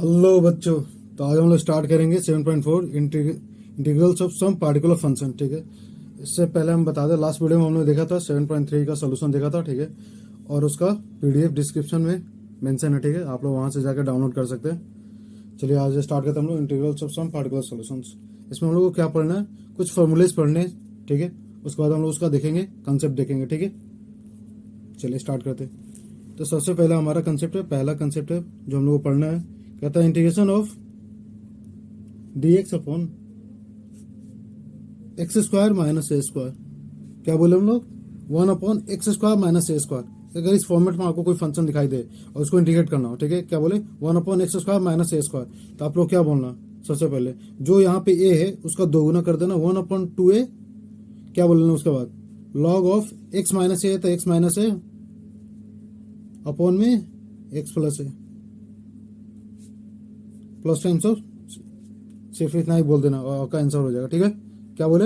Hello बच्चों। तो आज हम लोग स्टार्ट करेंगे 7.4 integrals of some particular function. ठीक है, इससे पहले हम बता दें, लास्ट वीडियो में हमने देखा था 7.3 का सोल्यूशन देखा था। ठीक है, और उसका पीडीएफ डिस्क्रिप्शन में मेंशन है। ठीक है, आप लोग वहां से जाकर डाउनलोड कर सकते हैं। चलिए आज स्टार्ट करते हैं हम लोग integrals of some particular solutions. इसमें हम लोग को क्या पढ़ना है, कुछ फॉर्मूलेज पढ़ने हैं। ठीक है, उसके बाद हम लोग उसका देखेंगे, कंसेप्ट देखेंगे। ठीक है, चलिए स्टार्ट करते हैं। तो सबसे पहला हमारा कंसेप्ट है, पहला कंसेप्ट है जो हम लोग को पढ़ना है, कहता है integration of dx upon x square minus a square. क्या बोले हम लोग, 1/x² - a²। अगर इस फॉर्मेट में आपको कोई फंक्शन दिखाई दे और उसको इंटीग्रेट करना हो, ठीक है, क्या बोले 1/x² - a²। तो आप लोग क्या बोलना, सबसे पहले जो यहाँ पे a है उसका दोगुना कर देना, 1/2a। क्या बोलना उसके बाद, लॉग ऑफ x माइनस ए, तो x माइनस ए अपॉन में x plus A plus times of, सिर्फ इतना ही बोल देना और आपका आंसर हो जाएगा। ठीक है, क्या बोले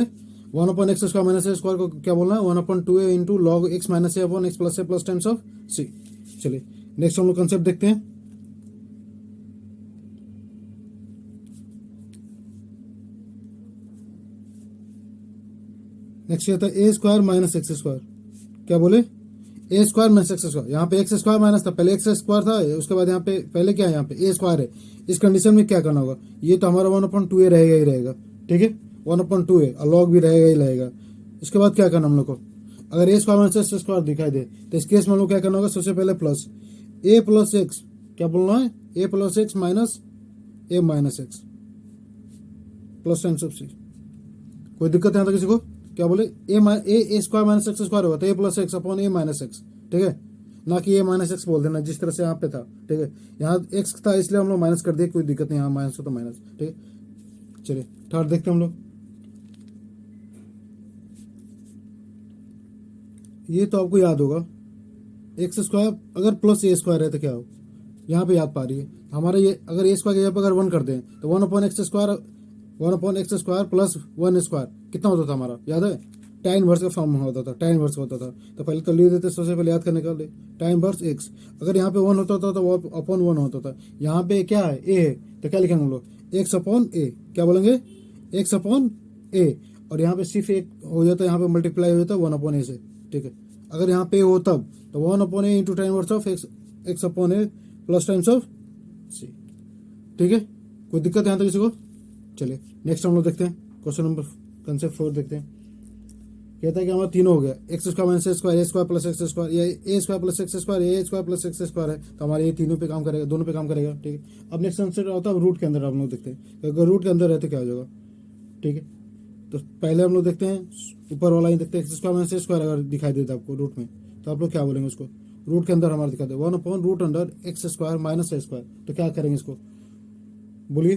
1/x² - a² को क्या बोलना है, 1/2a into log x minus A upon x plus A plus times of c। चलिए नेक्स्ट हम लोग कंसेप्ट देखते हैं। नेक्स्ट आता है a² - x²। क्या बोले a² - x²। यहाँ पे x² माइनस था, पहले x² था, उसके बाद यहाँ पे पहले क्या है, यहाँ पे a² है। इस कंडीशन में क्या करना होगा, ये तो हमारा 1/2a रहेगा ही रहेगा। ठीक है, 1/2a और लॉग भी रहेगा ही रहेगा। इसके बाद क्या करना हम लोग को, अगर a² - x² दिखाई दे तो इस केस में हम लोग क्या करना होगा, सबसे पहले प्लस a प्लस एक्स, क्या बोलना है, a plus x minus a minus x plus times of c। कोई दिक्कत है यहाँ तक किसी को, क्या बोले a² माइनस x² होगा तो a plus x upon a minus x. ठीक है, ना कि a माइनस एक्स बोल देना जिस तरह से यहाँ पे था। ठीक है, यहाँ x था इसलिए हम लोग माइनस कर दिए, कोई दिक्कत नहीं, यहाँ माइनस हो तो माइनस। ठीक है, चलिए थर्ड देखते हैं हम लोग। ये तो आपको याद होगा, x² अगर प्लस a² है तो क्या हो, यहाँ पे याद पा रही है हमारा, ये अगर a² की जगह पर अगर 1 कर दें तो 1/x² प्लस 1² कितना होता था हमारा, याद है, tan इनवर्स का फॉर्म होता था, tan इनवर्स होता था। तो पहले तो लिख देते, सबसे पहले याद करने का tan इनवर्स x। अगर यहाँ पे 1 होता था तो वो अपॉन 1 होता था। यहाँ पे क्या है, a है, तो क्या लिखेंगे हम लोग, x अपॉन a। क्या बोलेंगे, x अपॉन a। और यहाँ पे सिर्फ एक हो जाता है, यहाँ पे मल्टीप्लाई हो जाता है 1/a से। ठीक है, अगर यहाँ पे हो तब तो 1/a into tan inverse of x upon a plus times of c। ठीक है, कोई दिक्कत है यहाँ तक किसी को। चलिए नेक्स्ट हम लोग देखते हैं, क्वेश्चन नंबर कंसेप्ट 4 देखते हैं। कहता है कि हमारा तीनों हो गया, x² - a² प्लस x², या a² plus x², a² plus x² है, तो हमारे ये तीनों पे काम करेगा, दोनों पे काम करेगा। ठीक है, अब नेक्स्ट कंसेप्ट होता है रूट के अंदर। हम लोग देखते हैं अगर रूट के अंदर है तो क्या हो जाएगा। ठीक है, तो पहले हम लोग देखते हैं ऊपर वाला ही देखते हैं, x² - a² अगर दिखाई देता आपको रूट में तो आप लोग क्या बोलेंगे उसको, रूट के अंदर हमारा दिखा दे 1/√x² माइनस a²। तो क्या करेंगे इसको, बोलिए।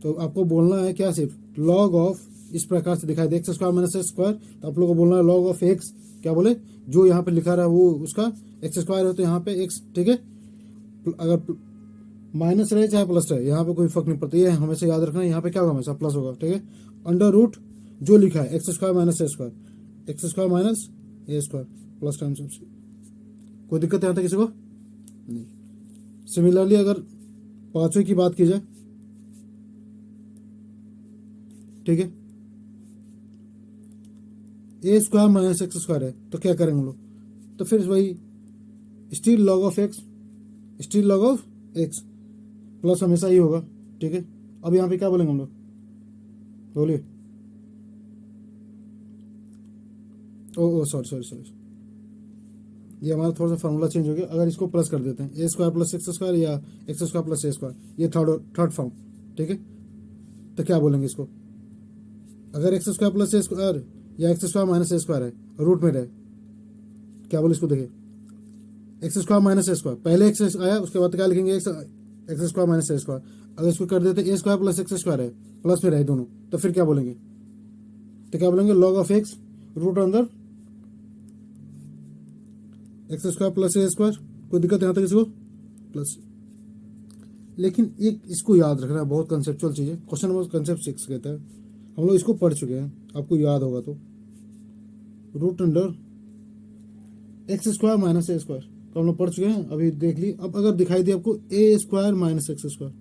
तो आपको बोलना है क्या, सिर्फ लॉग ऑफ, इस प्रकार से दिखाई दे x² माइनस a², तो आप लोग को बोलना है लॉग ऑफ x। क्या बोले, जो यहाँ पे लिखा रहा है वो उसका x² है तो यहाँ पे x। ठीक है, अगर माइनस रहे चाहे प्लस रहे, यहाँ पे कोई फर्क नहीं पड़ता, ये हमेशा याद रखना है, यहाँ पे क्या होगा, हमेशा प्लस होगा। ठीक है, अंडर रूट जो लिखा है x² minus a², x² minus a² plus times of c। कोई दिक्कत है यहाँ तक किसी को नहीं। सिमिलरली अगर पांचवें की बात की जाए, ठीक है, a² माइनस x² है तो क्या करेंगे हम लोग, तो फिर वही still log of x, still log of x plus हमेशा ही होगा। ठीक है, अब यहाँ पे क्या बोलेंगे हम लोग, बोलिए। ओ सॉरी सॉरी सॉरी, ये हमारा थोड़ा सा फार्मूला चेंज हो गया। अगर इसको प्लस कर देते हैं a² प्लस x² या x² प्लस a², ये थर्ड फॉर्म। ठीक है, तो क्या बोलेंगे इसको, अगर x² प्लस a² या x² माइनस a² है रूट में रहे, क्या बोले इसको, देखिए x² माइनस a², पहले x आया उसके बाद क्या लिखेंगे, x² माइनस a²। अगर इसको कर देते a² प्लस x² है, प्लस में रहे दोनों, तो फिर क्या बोलेंगे, तो क्या बोलेंगे लॉग ऑफ x रूट अंदर x² प्लस a²। कोई दिक्कत यहाँ तक इसको प्लस। लेकिन एक इसको याद रखना है, बहुत कंसेप्चुअल चीज़ है। क्वेश्चन नंबर कंसेप्ट 6 कहता है, हम लोग इसको पढ़ चुके हैं, आपको याद होगा तो, root under x² minus a² तो हम लोग पढ़ चुके हैं, अभी देख ली। अब अगर दिखाई दे आपको a² माइनस x²,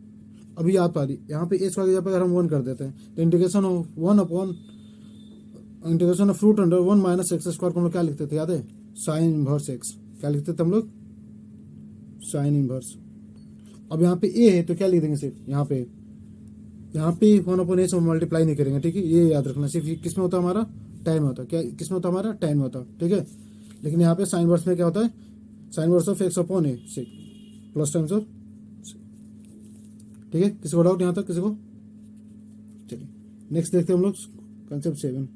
अभी याद पा रही, यहाँ पे ए स्क्वायर की जगह पर अगर हम 1 कर देते हैं तो integration of 1 upon integration of root under 1 minus x square को हम लोग क्या लिखते थे याद है, साइन इनवर्स एक्स। क्या लिखते थे हम लोग, साइन इनवर्स। अब यहाँ पे ए है तो क्या लिख देंगे सिर्फ यहाँ पे 1 अपॉन ए से मल्टीप्लाई नहीं करेंगे, ठीक है, ये याद रखना। सिर्फ किस में होता है हमारा, टाइम में होता है, क्या किस में होता है हमारा, टाइम में होता है, ठीक है। लेकिन यहाँ पे साइन वर्स में क्या होता है, sine inverse of X upon A से प्लस टाइम्स ऑफ, ठीक है। किसी को डाउट यहाँ तक, किसी को? चलिए नेक्स्ट देखते हैं हम लोग कंसेप्ट 7।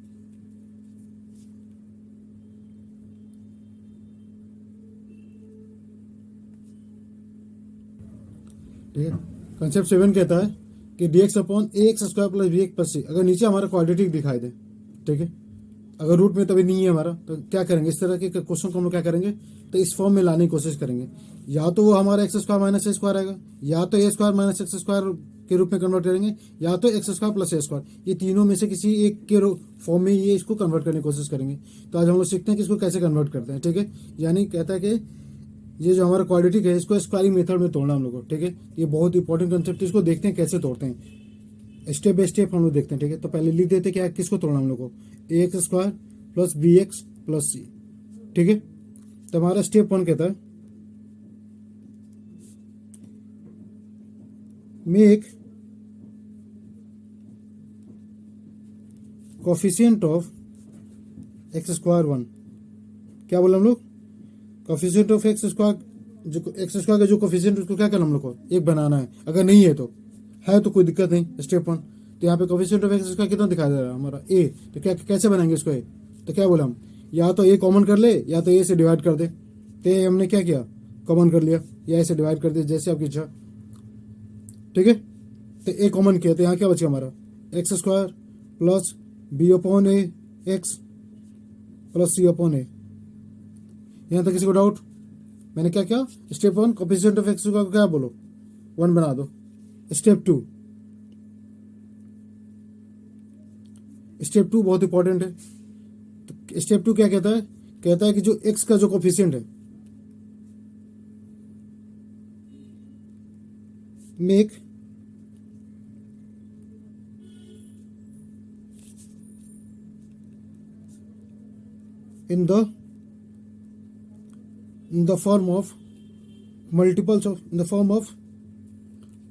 ठीक है, कंसेप्ट 7 कहता है कि डी एक्स अपॉन ए x square plus B x plus C, अगर नीचे हमारा क्वाड्रेटिक दिखाई दे, ठीक है, अगर रूट में तभी नहीं है हमारा, तो क्या करेंगे, इस तरह के क्वेश्चन को हम लोग क्या करेंगे, तो इस फॉर्म में लाने की कोशिश करेंगे। या तो वो हमारा X square minus a square आएगा, या तो ए स्क्वायर माइनस एक्स स्क्वायर के रूप में कन्वर्ट करेंगे, या तो एक्स स्क्वायर प्लस ए स्क्वायर, ये तीनों में से किसी एक के फॉर्म में ये इसको कन्वर्ट करने की कोशिश करेंगे। तो आज हम लोग सीखते हैं कि इसको कैसे कन्वर्ट करते हैं, ठीक है। यानी कहता है कि ये जो हमारा क्वाड्रेटिक है इसको स्क्वायरिंग मेथड में तोड़ना हम लोग को, ठीक है। ये बहुत इंपॉर्टेंट कंसेप्ट, इसको देखते हैं कैसे तोड़ते हैं, स्टेप बाय स्टेप हम लोग देखते हैं, ठीक है। तो पहले लिख देते क्या, किसको तोड़ना हम लोग को, A x square plus B x plus सी, ठीक है। तो हमारा स्टेप 1 कहता है make coefficient of X square 1। क्या बोला हम लोग, कोफिशिएंट ऑफ एक्स स्क्वायर, जो एक्स स्क्वायर का जो कोफिशिएंट उसको क्या करना हम लोग को, एक बनाना है। अगर नहीं है तो कोई दिक्कत नहीं, स्टेप 1। तो यहाँ पे कोफिशिएंट ऑफ एक्स स्क्वायर कितना दिखाई दे रहा है हमारा, ए। तो क्या कैसे बनाएंगे इसको ए, तो क्या बोला हम, या तो ए कॉमन कर ले या तो ए से डिवाइड कर दे। तो हमने क्या किया, कॉमन कर लिया, या ए से डिवाइड कर दिया, जैसे आपकी इच्छा, ठीक है। तो ए कॉमन किया तो यहाँ क्या बचा हमारा, X square plus B upon A X plus C upon A. यहाँ तक किसी को डाउट? मैंने क्या किया, स्टेप 1 कोफिशिएंट ऑफ एक्स का क्या बोलो 1 बना दो। स्टेप 2 बहुत इंपॉर्टेंट है। तो स्टेप 2 क्या कहता है, कहता है कि जो एक्स का जो कोफिशिएंट है, make in the form of multiples of, in the form of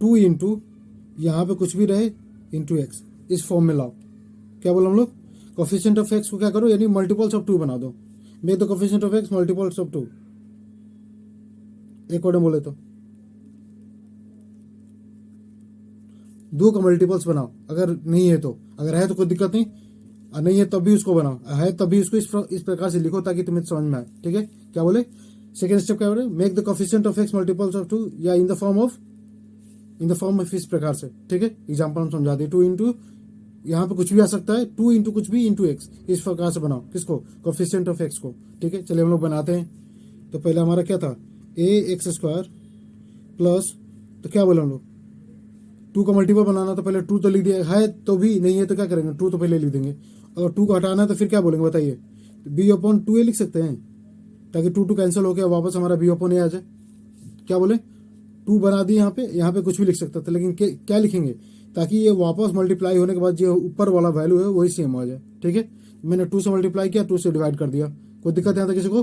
2 into, यहाँ पे कुछ भी रहे, इंटू एक्स, इस फॉर्म में लाओ। क्या बोला हम लोग, कोफिशिएंट ऑफ एक्स को क्या करो, यानी मल्टीपल्स ऑफ 2 बना दो। Make the coefficient of x multiples of 2, एक और बोले तो 2 का मल्टीपल्स बनाओ। अगर नहीं है तो, अगर है तो कोई दिक्कत नहीं, और नहीं है तब भी उसको बनाओ, है तब भी उसको इस प्रकार से लिखो ताकि तुम्हें समझ में आए, ठीक है। क्या बोले, सेकेंड स्टेप क्या बोले, make the coefficient of x multiples of 2, या इन द फॉर्म ऑफ इस प्रकार से, ठीक है। एग्जाम्पल हम समझा दिए, 2 इंटू, यहाँ पे कुछ भी आ सकता है, 2 इंटू कुछ भी इंटू एक्स, इस प्रकार से बनाओ किसको, कोफिशिएंट ऑफ एक्स को, ठीक है। चलिए हम लोग बनाते हैं। तो पहले हमारा क्या था, ए एक्स स्क्वायर प्लस, तो क्या बोला हम लोग, 2 का मल्टीपल बनाना, तो पहले 2 तो लिख दिया है, तो भी नहीं है तो क्या करेंगे, 2 तो पहले लिख देंगे। अगर 2 को हटाना है तो फिर क्या बोलेंगे बताइए, बी अपॉन 2 ए लिख सकते हैं, ताकि 2 कैंसिल हो गया, वापस हमारा बी अपॉन ए आ जाए। क्या बोले, 2 बना दिए, यहाँ पे कुछ भी लिख सकता था, लेकिन क्या लिखेंगे, ताकि ये वापस मल्टीप्लाई होने के बाद जो ऊपर वाला वैल्यू है वही सेम हो जाए, ठीक है। मैंने 2 से मल्टीप्लाई किया, 2 से डिवाइड कर दिया, कोई दिक्कत यहाँ था किसी को,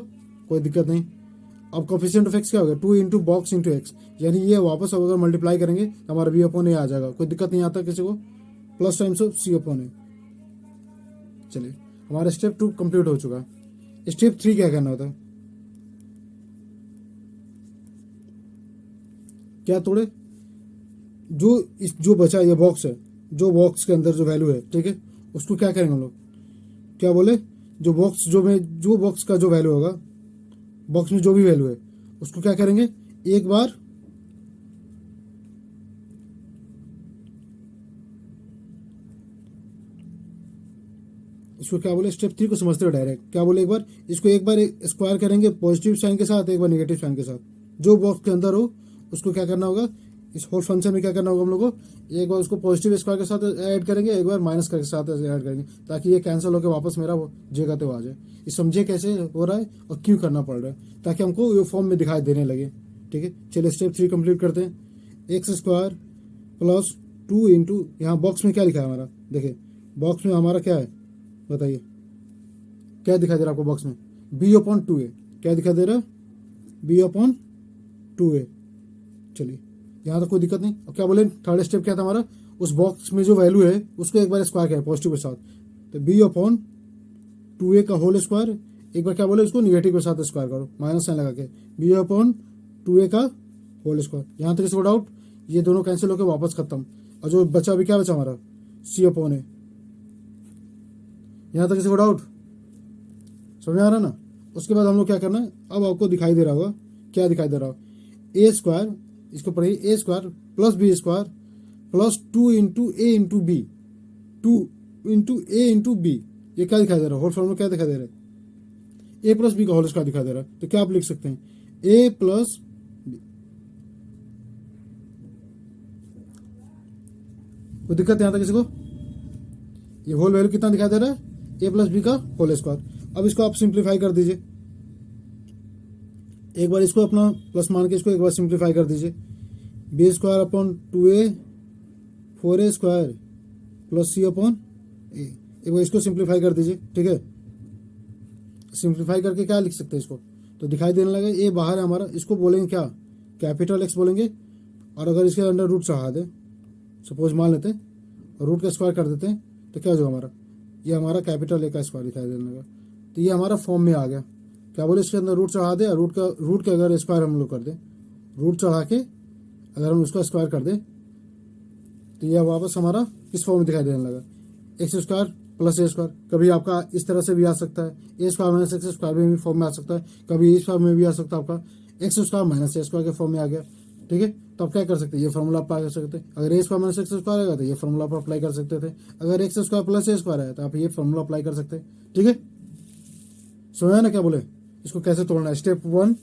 कोई दिक्कत नहीं। अब कोफिशिएंट ऑफ एक्स क्या हो गया, 2 इंटू बॉक्स इंटू एक्स, यानी ये वापस अगर मल्टीप्लाई करेंगे तो हमारा बी अपॉन ए आ जाएगा, कोई दिक्कत नहीं आता किसी को, plus times of C upon A. चलिए हमारा स्टेप 2 कंप्लीट हो चुका है। स्टेप 3 क्या करना होता है, क्या तोड़े, जो बचा ये बॉक्स है, जो बॉक्स के अंदर जो वैल्यू है, ठीक है, उसको क्या करेंगे हम लोग, क्या बोले, जो बॉक्स का जो वैल्यू होगा, बॉक्स में जो भी वैल्यू है उसको क्या करेंगे, एक बार इसको क्या बोले, स्टेप 3 को समझते हो डायरेक्ट, क्या बोले, एक बार स्क्वायर करेंगे पॉजिटिव साइन के साथ, एक बार नेगेटिव साइन के साथ, जो बॉक्स के अंदर हो उसको क्या करना होगा, इस होल फंक्शन में क्या करना होगा हम लोग को, एक बार उसको पॉजिटिव स्क्वायर के साथ ऐड करेंगे, एक बार माइनस के साथ ऐड करेंगे, ताकि ये कैंसिल होकर वापस मेरा जगह पे आ जाए। ये समझे कैसे हो रहा है और क्यों करना पड़ रहा है, ताकि हमको ये फॉर्म में दिखाई देने लगे, ठीक है। चलिए स्टेप 3 कंप्लीट करते हैं। एक्स स्क्वायर प्लस 2 इंटू, यहाँ बॉक्स में क्या लिखा है हमारा, देखिए बॉक्स में हमारा क्या है बताइए, क्या दिखाई दे रहा है आपको बॉक्स में, b/2a, क्या दिखाई दे रहा है, b/2a। चलिए यहाँ तक कोई दिक्कत नहीं। अब क्या बोले, थर्ड स्टेप क्या था हमारा, उस बॉक्स में जो वैल्यू है उसको एक बार स्क्वायर किया पॉजिटिव के साथ, तो b/2a का होल स्क्वायर, एक बार क्या बोले उसको निगेटिव के साथ स्क्वायर करो, माइनस साइन लगा के, b/2a का होल स्क्वायर। यहाँ तक इसको डाउट, ये दोनों कैंसिल होकर वापस खत्म, और जो बचा अभी क्या बचा हमारा, c/a। यहाँ तक इसको डाउट समझ आ रहा ना। उसके बाद हम लोग क्या करना है, अब आपको दिखाई दे रहा होगा, क्या दिखाई दे रहा होगा, ए स्क्वायर, इसको पढ़िए, A square plus B square plus 2 into A into B, 2 into A into B, ये क्या दिखाई दे रहा है, होल फॉर्मूला क्या दिखाई दे रहा है, ए प्लस बी का होल स्क्वायर दिखाई दे रहा है। तो क्या आप लिख सकते हैं, ए प्लस बी, कोई दिक्कत यहाँ तक किसी को, ये होल वैल्यू कितना दिखाई दे रहा है, ए प्लस बी का होल स्क्वायर। अब इसको आप सिंप्लीफाई कर दीजिए, एक बार इसको अपना प्लस मान के इसको एक बार सिंप्लीफाई कर दीजिए, b square upon 2a 4a square plus c upon a, एक बार इसको सिंप्लीफाई कर दीजिए, ठीक है। सिंप्लीफाई करके क्या लिख सकते हैं इसको, तो दिखाई देने लगा ए बाहर है हमारा, इसको बोलेंगे क्या, कैपिटल एक्स बोलेंगे, और अगर इसके अंडर रूट चढ़ा दे, सपोज मान लेते हैं, और रूट का स्क्वायर कर देते हैं, तो क्या हो जाएगा हमारा, ये हमारा कैपिटल ए का स्क्वायर दिखाई देने लगा। तो ये हमारा फॉर्म में आ गया, क्या बोले इसके अंदर रूट चढ़ा दे, रूट का अगर स्क्वायर हम लोग कर दें, रूट चढ़ा के अगर हम उसका स्क्वायर कर दें, तो यह वापस हमारा किस फॉर्म में दिखाई देने लगा, एक्स स्क्वायर प्लस ए स्क्वायर। कभी आपका इस तरह से भी आ सकता है, a square minus x square में भी फॉर्म में आ सकता है, कभी इस फॉर्म में भी आ सकता है, आपका x square minus a square के फॉर्म में आ गया, ठीक है। तो आप क्या कर सकते हैं, ये फॉर्मूला अप्लाई कर सकते हैं, अगर ए स्क्वायर माइनस एक्स स्क्वायर आएगा तो ये फॉर्मूला आप अप्लाई कर सकते थे, अगर एक्स स्क्वायर प्लस ए स्क्वायर है तो आप ये फॉर्मूला अप्लाई कर सकते हैं, ठीक है। समझा ना क्या बोले, इसको कैसे तोड़ना है, स्टेप 1,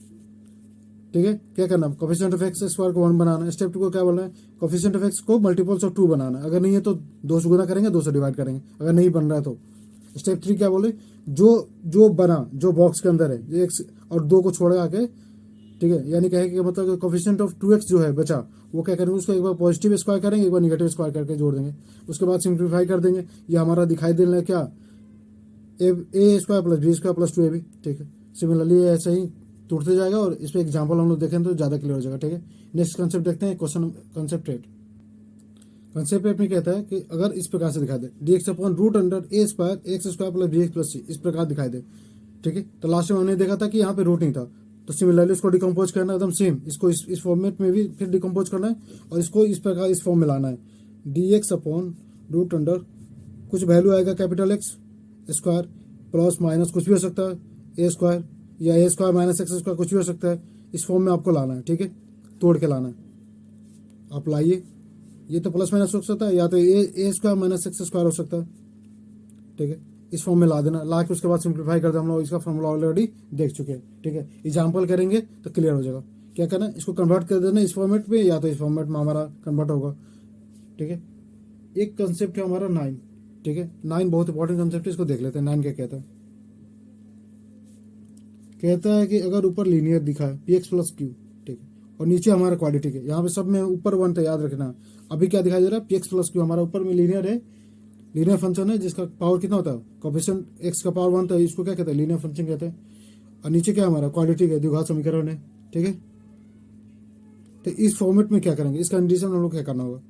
ठीक है, क्या करना है, कोफिशिएंट ऑफ एक्स स्क्वायर को 1 बनाना है। स्टेप 2 को क्या बोलना है, कोफिशिएंट ऑफ एक्स को मल्टीपल्स ऑफ 2 बनाना है, अगर नहीं है तो 2 से गुना करेंगे, 2 से डिवाइड करेंगे, अगर नहीं बन रहा है तो। स्टेप 3 क्या बोले, जो बना, जो बॉक्स के अंदर है, एक्स और 2 को छोड़ आके, ठीक है, यानी कहे कि मतलब कोफिशिएंट ऑफ 2x जो है बचा, वो क्या करेंगे, उसको एक बार पॉजिटिव स्क्वायर करेंगे, एक बार निगेटिव स्क्वायर करके जोड़ देंगे, उसके बाद सिंप्लीफाई कर देंगे, ये हमारा दिखाई देने लगा क्या, a square plus B square plus 2ab, ठीक है। सिमिलरली ऐसे ही टूटते जाएगा, और इस पर एग्जाम्पल हम लोग देखें तो ज़्यादा क्लियर हो जाएगा, ठीक है। नेक्स्ट कंसेप्ट देखते हैं, क्वेश्चन कंसेप्ट 8। कंसेप्ट 8 में कहता है कि अगर इस प्रकार से दिखाई दे, dx upon root under a square x square plus bx plus c, इस प्रकार दिखाई दे, ठीक है। तो लास्ट में हमने देखा था कि यहाँ पे रूट नहीं था, तो सिमिलरली इसको डिकम्पोज करना एकदम सेम, इसको इस फॉर्मेट में भी फिर डिकम्पोज करना है, और इसको इस प्रकार इस फॉर्म में लाना है, dx अपॉन रूट अंडर कुछ वैल्यू आएगा capital x square plus minus कुछ भी हो सकता है ए स्क्वायर, या ए स्क्वायर माइनस एक्स स्क्वायर कुछ भी हो सकता है, इस फॉर्म में आपको लाना है, ठीक है, तोड़ के लाना है। आप लाइए, ये तो प्लस माइनस हो सकता है, या तो ए स्क्वायर माइनस एक्स स्क्वायर हो सकता है, ठीक है, इस फॉर्म में ला देना, ला के उसके बाद सिंप्लीफाई कर दे, हम लोग इसका फॉर्मूला ऑलरेडी देख चुके हैं, ठीक है। एग्जाम्पल करेंगे तो क्लियर हो जाएगा, क्या करना है, इसको कन्वर्ट कर देना इस फॉर्मेट में, या तो इस फॉर्मेट में हमारा कन्वर्ट होगा, ठीक है। एक कंसेप्ट है हमारा 9, ठीक है, 9 बहुत इंपॉर्टेंट कंसेप्ट है, इसको देख लेते हैं। 9 क्या कहता है, कहता है कि अगर ऊपर लीनियर दिखा है px प्लस क्यू, ठीक है, और नीचे हमारा क्वाड्रेटिक है, यहाँ पे सब में ऊपर 1 था, याद रखना। अभी क्या दिखाई दे रहा है, px प्लस क्यू हमारा ऊपर में लीनियर है, लीनियर फंक्शन है जिसका पावर कितना होता है, कोफिशिएंट एक्स का पावर 1 था, इसको क्या कहते हैं, लीनियर फंक्शन कहते हैं। और नीचे क्या हमारा क्वाड्रेटिक है, द्विघात समीकरण है, ठीक है। तो इस फॉर्मेट में क्या करेंगे, इस कंडीशन में हम लोग क्या करना होगा,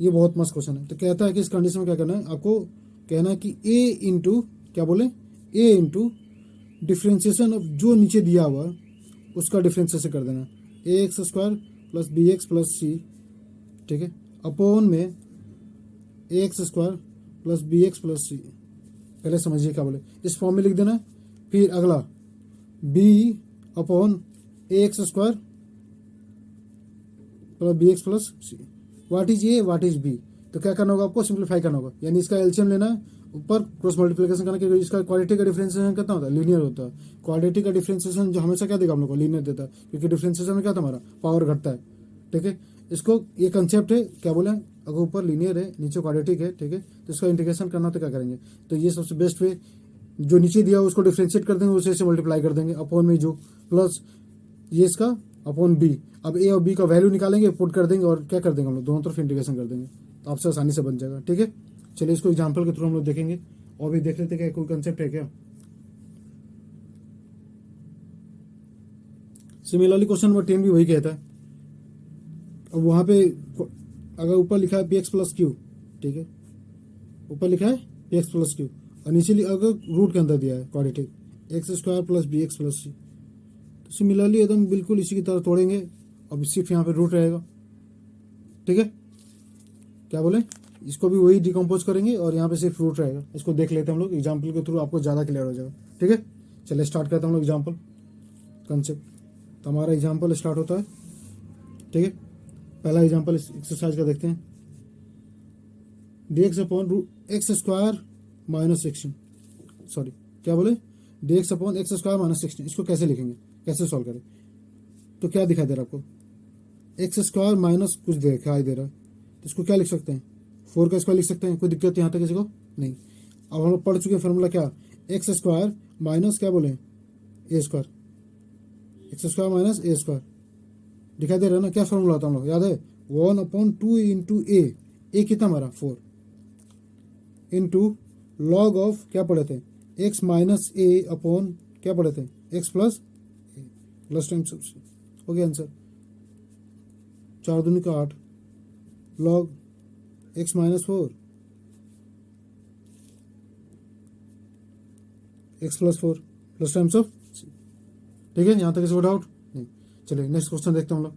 ये बहुत मस्त क्वेश्चन है। तो कहता है कि इस कंडीशन में क्या करना है, आपको कहना है कि ए इंटू क्या बोले, ए इंटू डिफ्रेंशिएशन ऑफ जो नीचे दिया हुआ उसका डिफ्रेंशिएशन कर देना, a x square plus B x plus सी, ठीक है, अपॉन में a x square plus B x plus c, पहले समझिए क्या बोले, इस फॉर्म में लिख देना। फिर अगला b upon A x square plus B x plus c, what is a what is b, तो क्या करना होगा, आपको सिंप्लीफाई करना होगा, यानी इसका एलसीएम लेना है, ऊपर क्रॉस मल्टीप्लिकेशन करना, क्योंकि इसका क्वाड्रेटिक का डिफरेंशिएशन कितना होता है, लीनियर होता है। क्वाड्रेटिक का डिफरेंशिएशन जो हमेशा क्या देगा हम लोग को, लीनियर देता है, क्योंकि डिफरेंशिएशन में क्या था हमारा, पावर घटता है, ठीक है। इसको ये कंसेप्ट है, क्या बोले, अगर ऊपर लीनियर है नीचे क्वाड्रेटिक है, ठीक है, तो इसका इंटीग्रेशन करना तो क्या करेंगे, तो ये सबसे बेस्ट वे, जो नीचे दिया उसको डिफरेंशिएट कर देंगे, उसे से मल्टीप्लाई कर देंगे, अपॉन में जो प्लस ये इसका अपॉन बी। अब ए और बी का वैल्यू निकालेंगे, पुट कर देंगे और क्या कर देंगे हम लोग, दोनों तरफ इंटीग्रेशन कर देंगे, तो आपसे आसानी से बन जाएगा। ठीक है, चलिए इसको एग्जाम्पल के थ्रू हम लोग देखेंगे और भी देख लेते हैं कोई कंसेप्ट है क्या। सिमिलरली क्वेश्चन नंबर 10 भी वही कहता है। अब वहां पे अगर ऊपर लिखा है पी एक्स प्लस क्यू, ठीक है, ऊपर लिखा है पी एक्स प्लस क्यू और नीचे अगर रूट के अंदर दिया है quadratic x square plus B x plus c, तो सिमिलरली एकदम बिल्कुल इसी की तरह तोड़ेंगे। अब सिर्फ यहाँ पे रूट रहेगा। ठीक है, क्या बोले, इसको भी वही डिकम्पोज करेंगे और यहाँ पे सिर्फ रूट रहेगा। इसको देख लेते हैं हम लोग एग्जाम्पल के थ्रू, आपको ज़्यादा क्लियर हो जाएगा। ठीक है, चलिए स्टार्ट करते हैं हम लोग एग्जाम्पल कंसेप्ट। तो हमारा एग्जाम्पल स्टार्ट होता है। ठीक है, पहला एग्जाम्पल एक्सरसाइज का देखते हैं। D x upon root x square minus 16, sorry क्या बोले, d x upon x square minus 16, इसको कैसे लिखेंगे, कैसे सॉल्व करें। तो क्या दिखाई दे रहा है आपको, एक्स स्क्वायर माइनस कुछ दिखाई दे रहा है, तो इसको क्या लिख सकते हैं, 4 का स्क्वायर लिख सकते हैं। कोई दिक्कत यहाँ तक किसी को नहीं। अब हम लोग पढ़ चुके फॉर्मूला क्या, एक्स स्क्वायर माइनस क्या बोले, ए square, x square minus a square दिखाई दे रहा है ना। क्या फॉर्मूला होता है हम लोग याद है, 1/2 इंटू ए कितना हमारा 4 इंटू लॉग ऑफ क्या पढ़े थे, एक्स माइनस ए अपॉन क्या पढ़े थे, एक्स प्लस ए प्लस टाइम हो गया आंसर। 4 दूनी का 8 log x minus 4 x plus 4 plus times of. ठीक है, यहाँ तक इसको डाउट नहीं। चलिए नेक्स्ट क्वेश्चन देखते हैं हम लोग।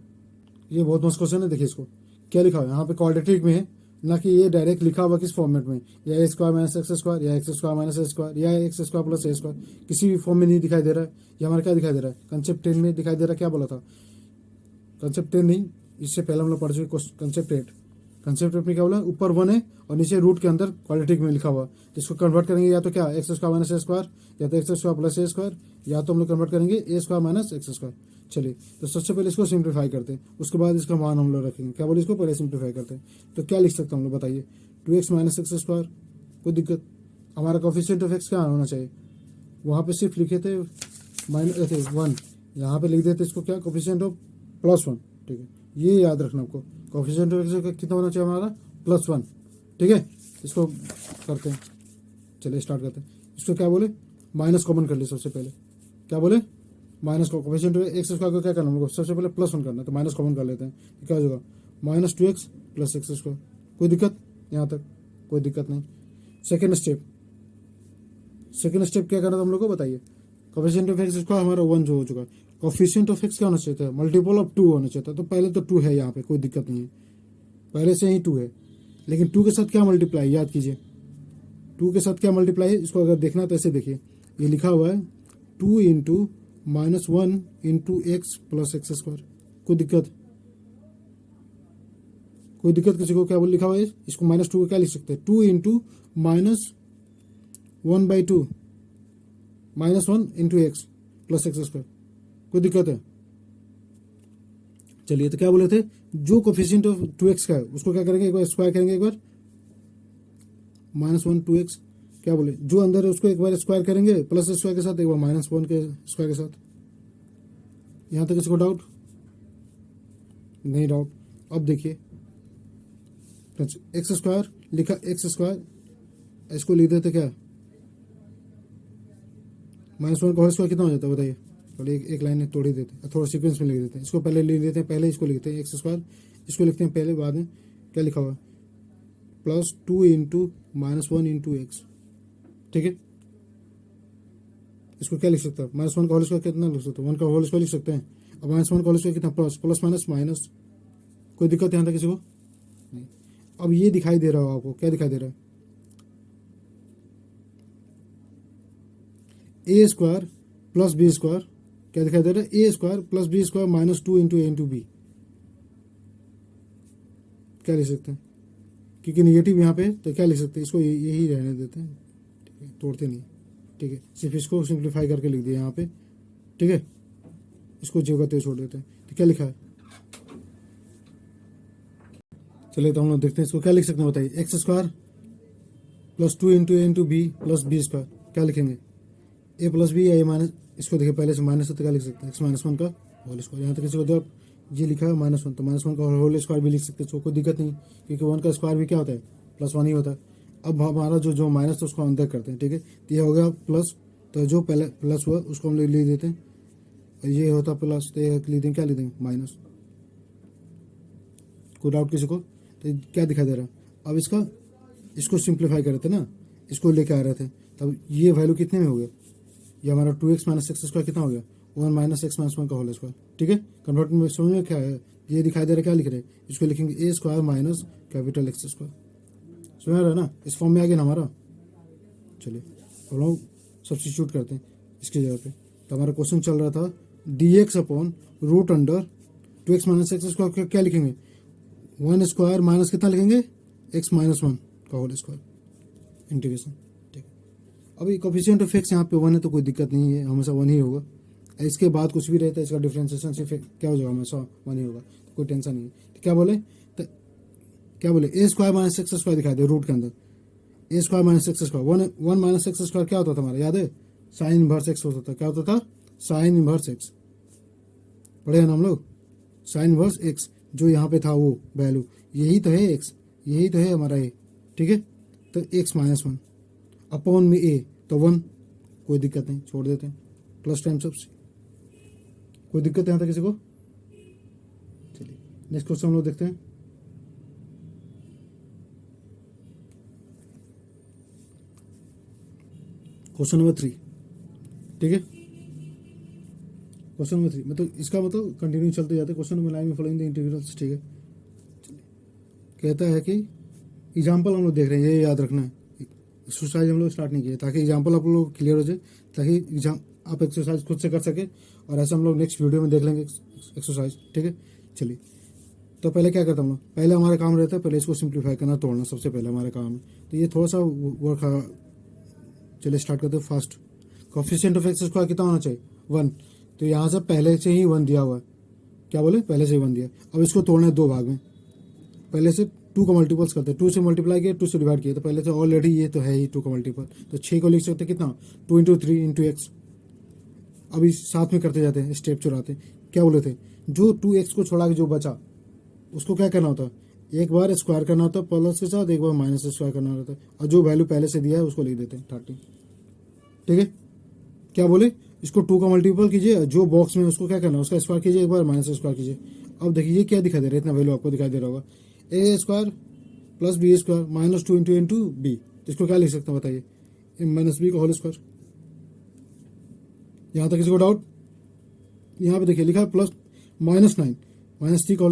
ये बहुत मस्त क्वेश्चन है, देखिए इसको क्या लिखा हुआ है यहाँ पे, क्वाड्रेटिक में है ना कि ये डायरेक्ट लिखा हुआ किस फॉर्मेट में, या ए स्क्वायर माइनस एक्स स्क्वायर, या x square minus a square, या एक्स स्क्वायर प्लस ए स्क्वायर, किसी भी फॉर्म में नहीं दिखाई दे रहा है। ये हमारा क्या दिखाई दे रहा है, कंसेप्ट 10 में दिखाई दे रहा है। क्या बोला था, कंसेप्ट 10 नहीं, इससे पहले हम लोग पढ़ चुके कंसेप्ट 8। कंसेप्ट 8 में क्या बोला, ऊपर 1 है और नीचे रूट के अंदर क्वाड्रेटिक में लिखा हुआ, तो इसको कन्वर्ट करेंगे या तो क्या x square minus a square, या तो एक्स स्क्वायर प्लस ए स्क्वायर, या तो हम लोग कन्वर्ट करेंगे ए स्क्वायर माइनस एक्स स्क्वायर। चलिए, तो सबसे पहले इसको सिंप्लीफाई करते हैं, उसके बाद इसका मान हम लोग रखेंगे। क्या बोले, इसको पहले सिंप्लीफाई करते हैं। तो क्या लिख सकते हैं हम लोग बताइए, 2x माइनस एक्स स्क्वायर, कोई दिक्कत। हमारा कोफिशिएंट ऑफ एक्स क्या होना चाहिए, वहाँ पे सिर्फ लिखे थे माइनस 1, यहाँ पे लिख देते इसको क्या, कोफिशिएंट ऑफ +1। ठीक है, ये याद रखना आपको, कोफिशिएंट ऑफ एक्स कितना होना चाहिए हमारा, +1। ठीक है, इसको करते हैं। चलिए स्टार्ट करते हैं। इसको क्या बोले, माइनस कॉमन कर लिए सबसे पहले। क्या बोले, माइनस को कोफिशिएंट ऑफ एक्स स्क्वायर को क्या करना, हम लोग सबसे पहले +1 करना है, तो माइनस कॉमन कर लेते हैं। तो क्या हो जाएगा, -2x प्लस एक्स स्क्वायर। कोई दिक्कत यहाँ तक, कोई दिक्कत नहीं। सेकेंड स्टेप क्या करना था हम लोग को बताइए, कोफिशिएंट ऑफ एक्स स्क्वायर हमारा 1 जो हो चुका है, कोफिशिएंट ऑफ एक्स क्या होना चाहिए था, मल्टीपल ऑफ 2 होना चाहिए था। तो पहले तो 2 है यहाँ पे, कोई दिक्कत नहीं है, पहले से ही 2 है। लेकिन 2 के साथ क्या मल्टीप्लाई, याद कीजिए 2 के साथ क्या मल्टीप्लाई है। इसको अगर देखना तो ऐसे देखिए, ये लिखा हुआ है 2 into -1 into x plus x square. कोई दिक्कत, कोई दिक्कत किसी को, क्या बोल लिखा हुआ है, इसको -2 को क्या लिख सकते हैं, 2 into -1/2 -1 into x plus x square. कोई दिक्कत है। चलिए, तो क्या बोले थे, जो कोफिशिएंट ऑफ 2x का है उसको क्या करेंगे, एक बार स्क्वायर करेंगे, एक बार -1 2x, क्या बोले जो अंदर है उसको एक बार स्क्वायर करेंगे प्लस स्क्वायर के साथ, एक बार -1 के स्क्वायर के साथ। यहां तक इसको डाउट नहीं, डाउट। अब देखिए एक्स स्क्वायर लिखा, एक्स स्क्वायर इसको लिख देते क्या, -1 का होल स्क्वायर कितना हो जाता है बताइए, थोड़ी एक लाइन तोड़ ही देते हैं, थोड़ा सीक्वेंस में लिख देते हैं। इसको पहले लिख देते हैं, पहले इसको लिखते हैं एक्स स्क्वायर, इसको लिखते हैं पहले, बाद में क्या लिखा हुआ है, +2 इंटू -1 इंटू एक्स। ठीक है, इसको क्या लिख सकते हैं, -1 का होल स्क्वायर कितना लिख सकते हैं, 1 का होल स्क्वायर लिख सकते हैं। अब -1 का होल स्क्वायर कितना, प्लस माइनस माइनस। कोई दिक्कत यहाँ तक किसी को नहीं। अब ये दिखाई दे रहा हो आपको, क्या दिखाई दे रहा है, a square plus B square, क्या दिखाई दे रहा है, a square plus B square -2 into A into b. क्या लिख सकते हैं, क्योंकि निगेटिव यहाँ पे, तो क्या लिख सकते हैं, इसको यही रहने देते हैं। ठीक है, तोड़ते नहीं। ठीक है, सिर्फ इसको सिंप्लीफाई करके लिख दिया यहाँ पे। ठीक है, इसको जो करते छोड़ देते हैं। तो क्या लिखा है, चलिए तो हम लोग देखते हैं इसको क्या लिख सकते हैं बताइए, एक्स स्क्वायर +2 इंटू ए into b plus B square. क्या लिखेंगे, ए प्लस बी या ए माइनस, इसको देखिए पहले से माइनस है तो क्या लिख सकते हैं, x -1 का होल स्क्वायर। यहाँ तक किसी को दो ये लिखा है -1 तो -1 का होल स्क्वायर भी लिख सकते हैं, कोई दिक्कत नहीं, क्योंकि 1 का स्क्वायर भी क्या होता है +1 ही होता है। अब हमारा जो माइनस था उसको अंदर करते हैं, ठीक है। तो ये हो गया प्लस, तो जो पहले प्लस हुआ उसको हम लिख देते हैं, और ये होता प्लस, तो ये लिख देंगे, क्या लिख देंगे माइनस। कोई डाउट किसी को? तो क्या दिखाई दे रहा है? अब इसको सिंप्लीफाई कर रहे थे ना, इसको लेके आ रहे थे, तब ये वैल्यू कितने में हो गया, ये हमारा 2x - x² कितना हो गया 1 - x - 1 का होल स्क्वायर, ठीक है। कन्वर्ट में समझ में क्या है, ये दिखाई दे रहा है, क्या लिख रहे हैं, इसको लिखेंगे a² माइनस कैपिटल X²। समझ रहा है ना, इस फॉर्म में आ गया ना हमारा। चलिए हम लोग सब्स्टिट्यूट करते हैं इसकी जगह पे। तो हमारा क्वेश्चन चल रहा था dx upon root under 2x - x² क्या लिखेंगे 1² माइनस कितना लिखेंगे x - 1 का होल स्क्वायर इंटीग्रेशन, ठीक है। अभी कोफिशिएंट ऑफ x यहाँ पे 1 है तो कोई दिक्कत नहीं है, हमेशा 1 ही होगा। इसके बाद कुछ भी रहता है इसका डिफ्रेंसिएशन से क्या हो जाएगा, हमेशा 1 ही होगा, तो कोई टेंशन नहीं है। तो क्या बोले a² - x² दिखा दे रूट के अंदर, a² - x², 1 - x² क्या होता था हमारा, याद है साइन इनवर्स x होता था, क्या होता था साइन इनवर्स x, पढ़े हैं ना हम लोग, साइन इनवर्स x, जो यहाँ पे था वो वैल्यू, यही तो है x, यही तो है हमारा a, ठीक है। तो x - 1 अपॉन में a, तो 1, कोई दिक्कत नहीं, छोड़ देते हैं, प्लस टाइम्स ऑफ c, कोई दिक्कत यहाँ तक किसी को? चलिए नेक्स्ट क्वेश्चन हम लोग देखते हैं। क्वेश्चन नंबर 3, ठीक है। क्वेश्चन नंबर 3 मतलब इसका मतलब कंटिन्यू चलते जाते, क्वेश्चन नंबर 9 में फॉलोइंग द इंटीग्रल्स, ठीक है। कहता है कि एग्जाम्पल हम लोग देख रहे हैं, ये याद रखना है, एक्सरसाइज हम लोग स्टार्ट नहीं किए, ताकि एग्जाम्पल आप लोग क्लियर हो जाए, ताकि एग्जाम आप एक्सरसाइज खुद से कर सके, और ऐसा हम लोग नेक्स्ट वीडियो में देख लेंगे एक्सरसाइज, ठीक है। चलिए तो पहले क्या करता हम लोग, पहले हमारा काम रहता है पहले इसको सिंप्लीफाई करना, तोड़ना, सबसे पहले हमारा काम है। तो ये थोड़ा सा वर्क, चलिए स्टार्ट करते हैं फास्ट। कोफिशिएंट ऑफ x² कितना होना चाहिए 1, तो यहाँ से पहले से ही 1 दिया हुआ है, क्या बोले पहले से ही 1 दिया। अब इसको तोड़ना है 2 भाग में, पहले से 2 का मल्टीपल्स करते हैं, 2 से मल्टीप्लाई किया 2 से डिवाइड किया, तो पहले से ऑलरेडी ये तो है ही 2 का मल्टीपल, तो 6 को लिख सकते हैं कितना 2 × 3 × x। अभी साथ में करते जाते हैं, स्टेप चुराते हैं। क्या बोले थे, जो 2x को छोड़ा के जो बचा उसको क्या करना होता है, एक बार स्क्वायर करना होता है प्लस के साथ, एक बार माइनस स्क्वायर करना होता है, और जो वैल्यू पहले से दिया है उसको लिख देते हैं 30, ठीक है। क्या बोले, इसको 2 का मल्टीपल कीजिए, जो बॉक्स में उसको क्या करना है उसका स्क्वायर कीजिए, एक बार माइनस स्क्वायर कीजिए। अब देखिए ये क्या दिखाई दे रहा है, इतना वैल्यू आपको दिखाई दे रहा होगा, a² + b² - 2 × b, तो इसको क्या लिख सकते हैं बताइए, -b का होल स्क्वायर। यहाँ तक किसी को डाउट? यहाँ पे देखिए लिखा है प्लस -9 -3 का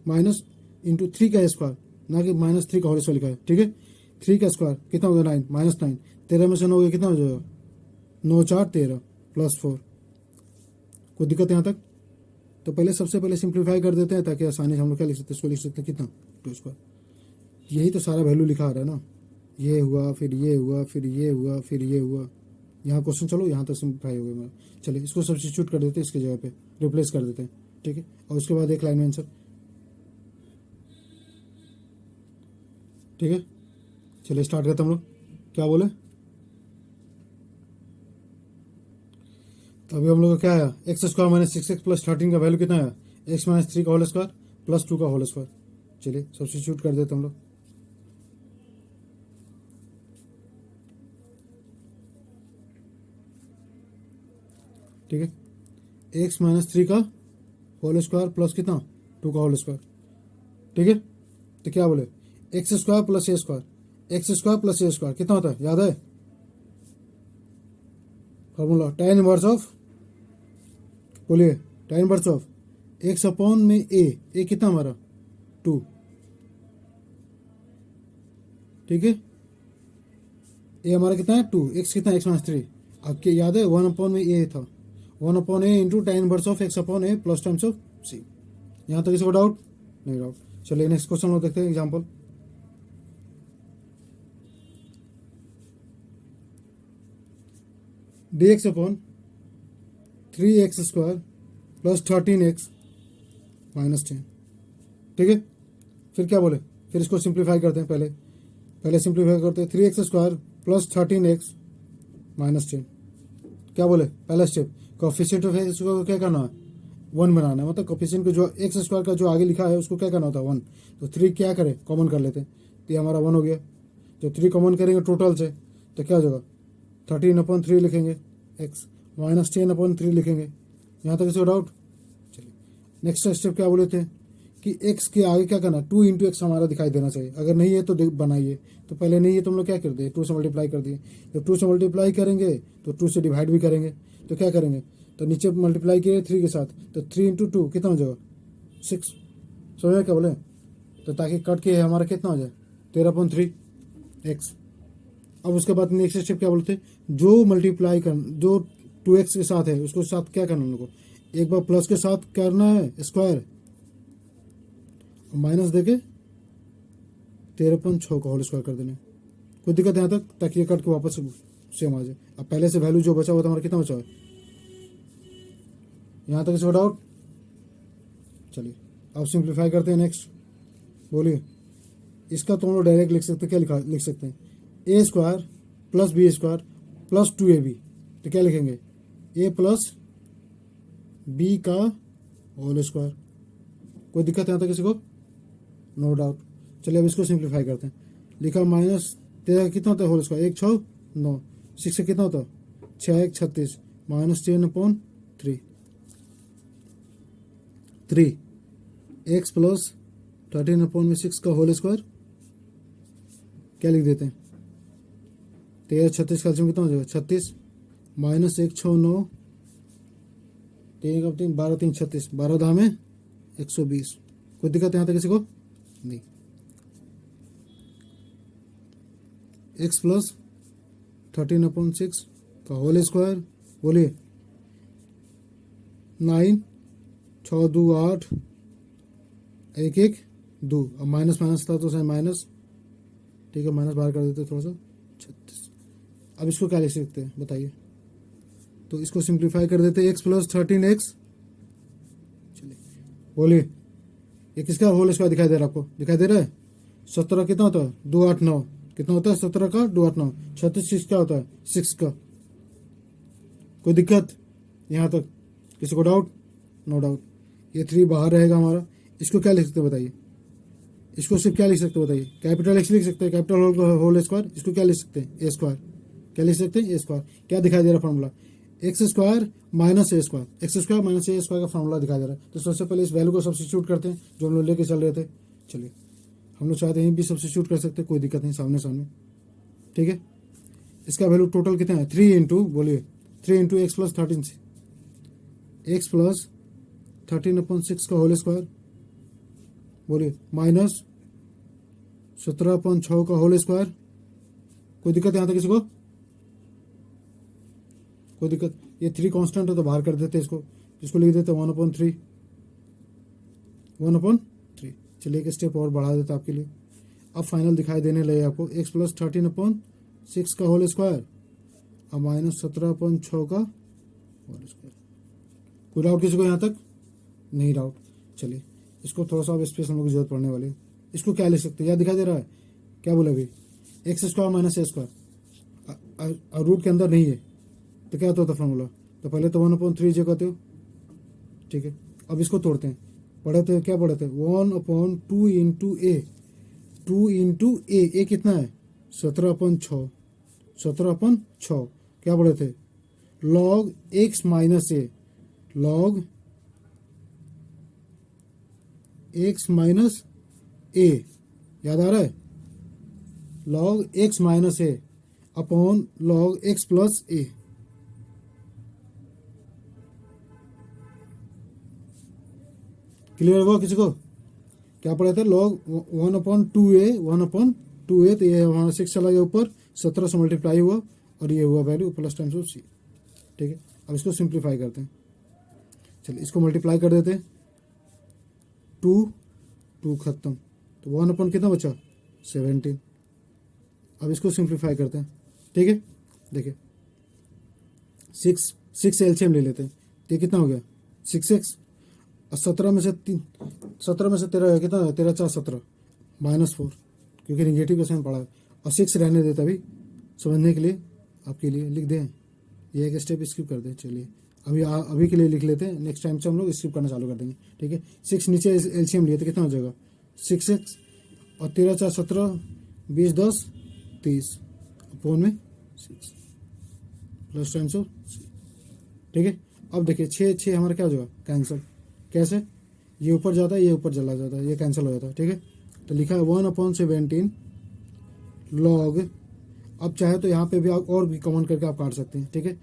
माइनस इंटू 3 का स्क्वायर, ना कि -3 का होल स्क्वायर लिखा है, ठीक है। 3 का स्क्वायर कितना हो गया 9 -9, 13 में से 9 हो गया कितना हो जाएगा 9 × 4 = 13 + 4, कोई दिक्कत यहाँ तक? तो पहले सबसे पहले सिंप्लीफाई कर देते हैं, ताकि आसानी से हम लोग क्या लिख सकते हैं, इसको लिख सकते हैं कितना 2², यही तो सारा वैल्यू लिखा आ रहा है ना, ये हुआ फिर ये हुआ फिर ये हुआ फिर ये हुआ, यहाँ क्वेश्चन चलो यहाँ तक सिंप्लीफाई हो गया मेरा। चलिए इसको सब्स्टिट्यूट कर देते हैं, इसकी जगह पे रिप्लेस कर देते हैं, ठीक है। और उसके बाद एक लाइन में आंसर, ठीक है। चलिए स्टार्ट करते हम लोग, क्या बोले, तो अभी हम लोग का क्या आया x² - 6x + 13 का वैल्यू कितना आया x - 3 का होल स्क्वायर + 2 का होल स्क्वायर। चलिए सब्स्टिट्यूट कर देते हम लोग, ठीक है। x - 3 का होल स्क्वायर प्लस कितना 2 का होल स्क्वायर, ठीक है। तो क्या बोले x² + a², x² + a² कितना होता है, याद है फॉर्मूला, tan इनवर्स ऑफ, बोलिए tan inverse of x upon में a कितना हमारा 2, ठीक है। a हमारा कितना है 2, x कितना x - 3, आपके याद है 1 अपॉन में a था, 1 upon a into tan inverse of x upon a plus times of c। यहाँ तक किसी को डाउट नहीं? डाउट। चलिए नेक्स्ट क्वेश्चन लोग देखते हैं, example. dx upon 3x² + 13x - 10, ठीक है। फिर क्या बोले, फिर इसको सिंप्लीफाई करते हैं, पहले सिंप्लीफाई करते हैं 3x² + 13x - 10। क्या बोले पहला स्टेप, कोएफिशिएंट ऑफ x को क्या करना है 1 बनाना है, मतलब कोफिशिएंट को जो एक्स स्क्वायर का जो आगे लिखा है उसको क्या करना होता है 1। तो 3 क्या करें, कॉमन कर लेते हैं, तो ये हमारा 1 हो गया। जब 3 कॉमन करेंगे टोटल से तो क्या हो जाएगा, 13/3 लिखेंगे एक्स, माइनस 10/3 लिखेंगे। यहाँ तक इसको डाउट। चलिए नेक्स्ट स्टेप क्या बोले थे कि एक्स के आगे क्या करना, 2 इंटू एक्स हमारा दिखाई देना चाहिए। अगर नहीं है तो बनाइए, तो पहले नहीं है तो हम लोग क्या कर दिए, 2 से मल्टीप्लाई कर दिए। जब 2 से मल्टीप्लाई करेंगे तो 2 से डिवाइड भी करेंगे। तो क्या करेंगे, तो नीचे मल्टीप्लाई किए 3 के साथ, तो 3 इंटू 2 कितना हो जाएगा 6। समझ क्या बोले, तो ताकि कट के हमारा कितना हो जाए 13/3 एक्स। अब उसके बाद नेक्स्ट स्टेप क्या बोलते हैं, जो मल्टीप्लाई कर जो 2x के साथ है उसको साथ क्या करना है, उनको एक बार प्लस के साथ करना है स्क्वायर, माइनस देके 13/6 का होल स्क्वायर कर देना है। कोई दिक्कत यहाँ तक, ताकि ये कट के वापस सेम आ जाए। अब पहले से वैल्यू जो बचा हुआ था हमारा कितना बचा है, यहाँ तक इसका डाउट। चलिए अब सिंप्लीफाई करते हैं। नेक्स्ट बोलिए, इसका तो हम लोग डायरेक्ट लिख सकते हैं, क्या लिख सकते हैं, a square plus B square plus 2ab। तो क्या लिखेंगे, ए प्लस बी का होल स्क्वायर। कोई दिक्कत यहाँ तक किसी को, नो डाउट। चलिए अब इसको सिंप्लीफाई करते हैं। लिखा माइनस 13 कितना होता है होल स्क्वायर, 1 6 9, 6 से कितना होता है 6 1 36, माइनस 10/3 3 एक्स प्लस 13/6 का होल स्क्वायर। क्या लिख देते हैं, 13 36 का कितना हो जाएगा 36, माइनस 1 6 9, 3 का 3 12 3 36, 12 दाम है 120। कोई दिक्कत यहाँ तक किसी को नहीं। एक्स प्लस 13/6 का होल स्क्वायर, बोलिए 9 6 2 8 1 1 2। अब माइनस माइनस था तो सही माइनस, ठीक है माइनस बाहर कर देते थोड़ा सा 36। अब इसको क्या लिख सकते हैं बताइए, तो इसको सिंप्लीफाई कर देते हैं, एक्स प्लस 13x। चलिए बोलिए, ये किसका होल स्क्वायर दिखाई दे रहा है आपको, दिखाई दे रहा है 17 कितना होता है 2 8 9, कितना होता है 17 का 2 8 9, 36 क्या होता है 6 का। कोई दिक्कत यहाँ तक किसी को डाउट, नो डाउट। ये 3 बाहर रहेगा हमारा, इसको क्या लिख सकते हैं बताइए, इसको सिर्फ क्या लिख सकते हैं बताइए, कैपिटल एक्स लिख सकते हैं, कैपिटल होल स्क्वायर। इसको क्या लिख सकते हैं ए स्क्वायर, क्या लिख सकते हैं ए स्क्वायर। क्या दिखाई दे रहा है formula, x square minus a square, x square minus a square का फॉर्मूला दिखाई दे रहा है। तो सबसे पहले इस वैल्यू को सब्स्टिट्यूट करते हैं जो हम लोग लेके चल रहे थे। चलिए हम लोग चाहते हैं भी सब्स्टिट्यूट कर सकते हैं, कोई दिक्कत नहीं, सामने सामने ठीक है। इसका वैल्यू टोटल कितना है 3 इंटू, बोलिए 3 into x plus 13, x plus 13/6 का होल स्क्वायर, बोलिए माइनस 17/6 का होल स्क्वायर। कोई दिक्कत यहाँ तक किसी को, कोई दिक्कत। ये 3 कांस्टेंट है तो बाहर कर देते इसको, इसको लिख देते 1/3 1/3। चलिए एक स्टेप और बढ़ा देते आपके लिए। अब फाइनल दिखाई देने लगे आपको, एक्स प्लस 13/6 का होल स्क्वायर और माइनस 17/6 का होल स्क्वायर। कोई डाउट किसी को यहाँ तक, नहीं डाउट। चलिए इसको थोड़ा सा अब स्पेस हम लोग की जरूरत पड़ने वाली है। इसको क्या लिख सकते हैं, याद दिखाई दे रहा है, क्या बोला अभी, x square minus a square, root के अंदर नहीं है तो क्या होता था फॉर्मूला, तो पहले तो 1/3 जो कहते हो, ठीक है। अब इसको तोड़ते हैं, पढ़े थे क्या पढ़े थे 1/2 इंटू ए, 2 इंटू ए कितना है 17/6, 17/6 क्या पढ़े थे लॉग एक्स माइनस ए, लॉग एक्स माइनस ए, याद आ रहा है, लॉग एक्स माइनस ए अपॉन लॉग एक्स प्लस ए। क्लियर हुआ किसी को, क्या पढ़ा था लॉग 1/2a, 1/2a, तो ये हमारा 6 चला गया ऊपर, 17 से मल्टीप्लाई हुआ और ये हुआ वैल्यू प्लस टाइम्स ऑफ सी, ठीक है। अब इसको सिंप्लीफाई करते हैं, चलिए इसको मल्टीप्लाई कर देते हैं, 2 खत्म, तो 1 कितना बचा 17। अब इसको सिंप्लीफाई करते हैं, ठीक है। देखिए 6 एलसीएम ले लेते हैं, तो ये कितना हो गया 6x, और 17 में से 13 है कितना, 13 4 17 -4, क्योंकि निगेटिव का साइन पड़ा है, और 6 रहने देता अभी समझने के लिए आपके लिए लिख दें, ये एक स्टेप स्किप कर दें। चलिए अभी के लिए लिख लेते हैं, नेक्स्ट टाइम से हम लोग स्किप करना चालू कर देंगे, ठीक है। 6 नीचे एलसीएम लिए तो कितना हो जाएगा 6x और 13 4 17 20 10 30 फोन में 6 प्लस टाइम्स ऑफ, ठीक है। अब देखिए 6 हमारा क्या हो जाएगा कैंसिल, कैसे, ये ऊपर जाता है ये ऊपर चला जाता है, ये कैंसिल हो जाता है, ठीक है। तो लिखा है 1/17 लॉग, अब चाहे तो यहाँ पे भी आप और भी कॉमन करके आप काट सकते हैं, ठीक है।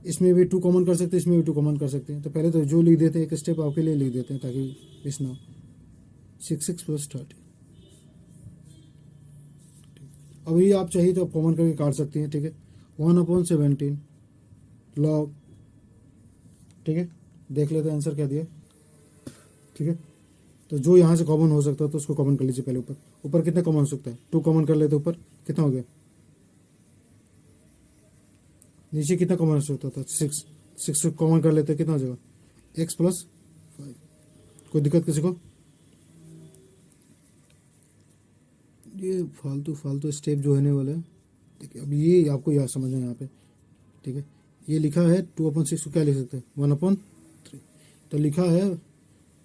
इसमें भी 2 कॉमन कर सकते हैं, इसमें भी 2 कॉमन कर सकते हैं। तो पहले तो जो लिख देते हैं एक स्टेप आपके लिए लिख देते हैं ताकि इस ना 6 + 30। अभी आप चाहिए तो कॉमन करके काट सकते हैं, ठीक है। 1/17 लॉग, ठीक है। देख लेते हैं आंसर क्या दिया, ठीक है। तो जो यहाँ से कॉमन हो सकता है तो उसको कॉमन कर लीजिए पहले। ऊपर कितना कॉमन हो सकता है 2 कॉमन कर लेते, ऊपर कितना हो गया, नीचे कितना कॉमन हो सकता था 6 कॉमन कर लेते कितना हो जाएगा x + 5। कोई दिक्कत किसी को, ये फालतू स्टेप जो होने वाले हैं, देखिए अब ये आपको याद समझना है यहाँ पे, ठीक है। ये लिखा है 2/6 को क्या लिख सकते हैं 1/3, तो लिखा है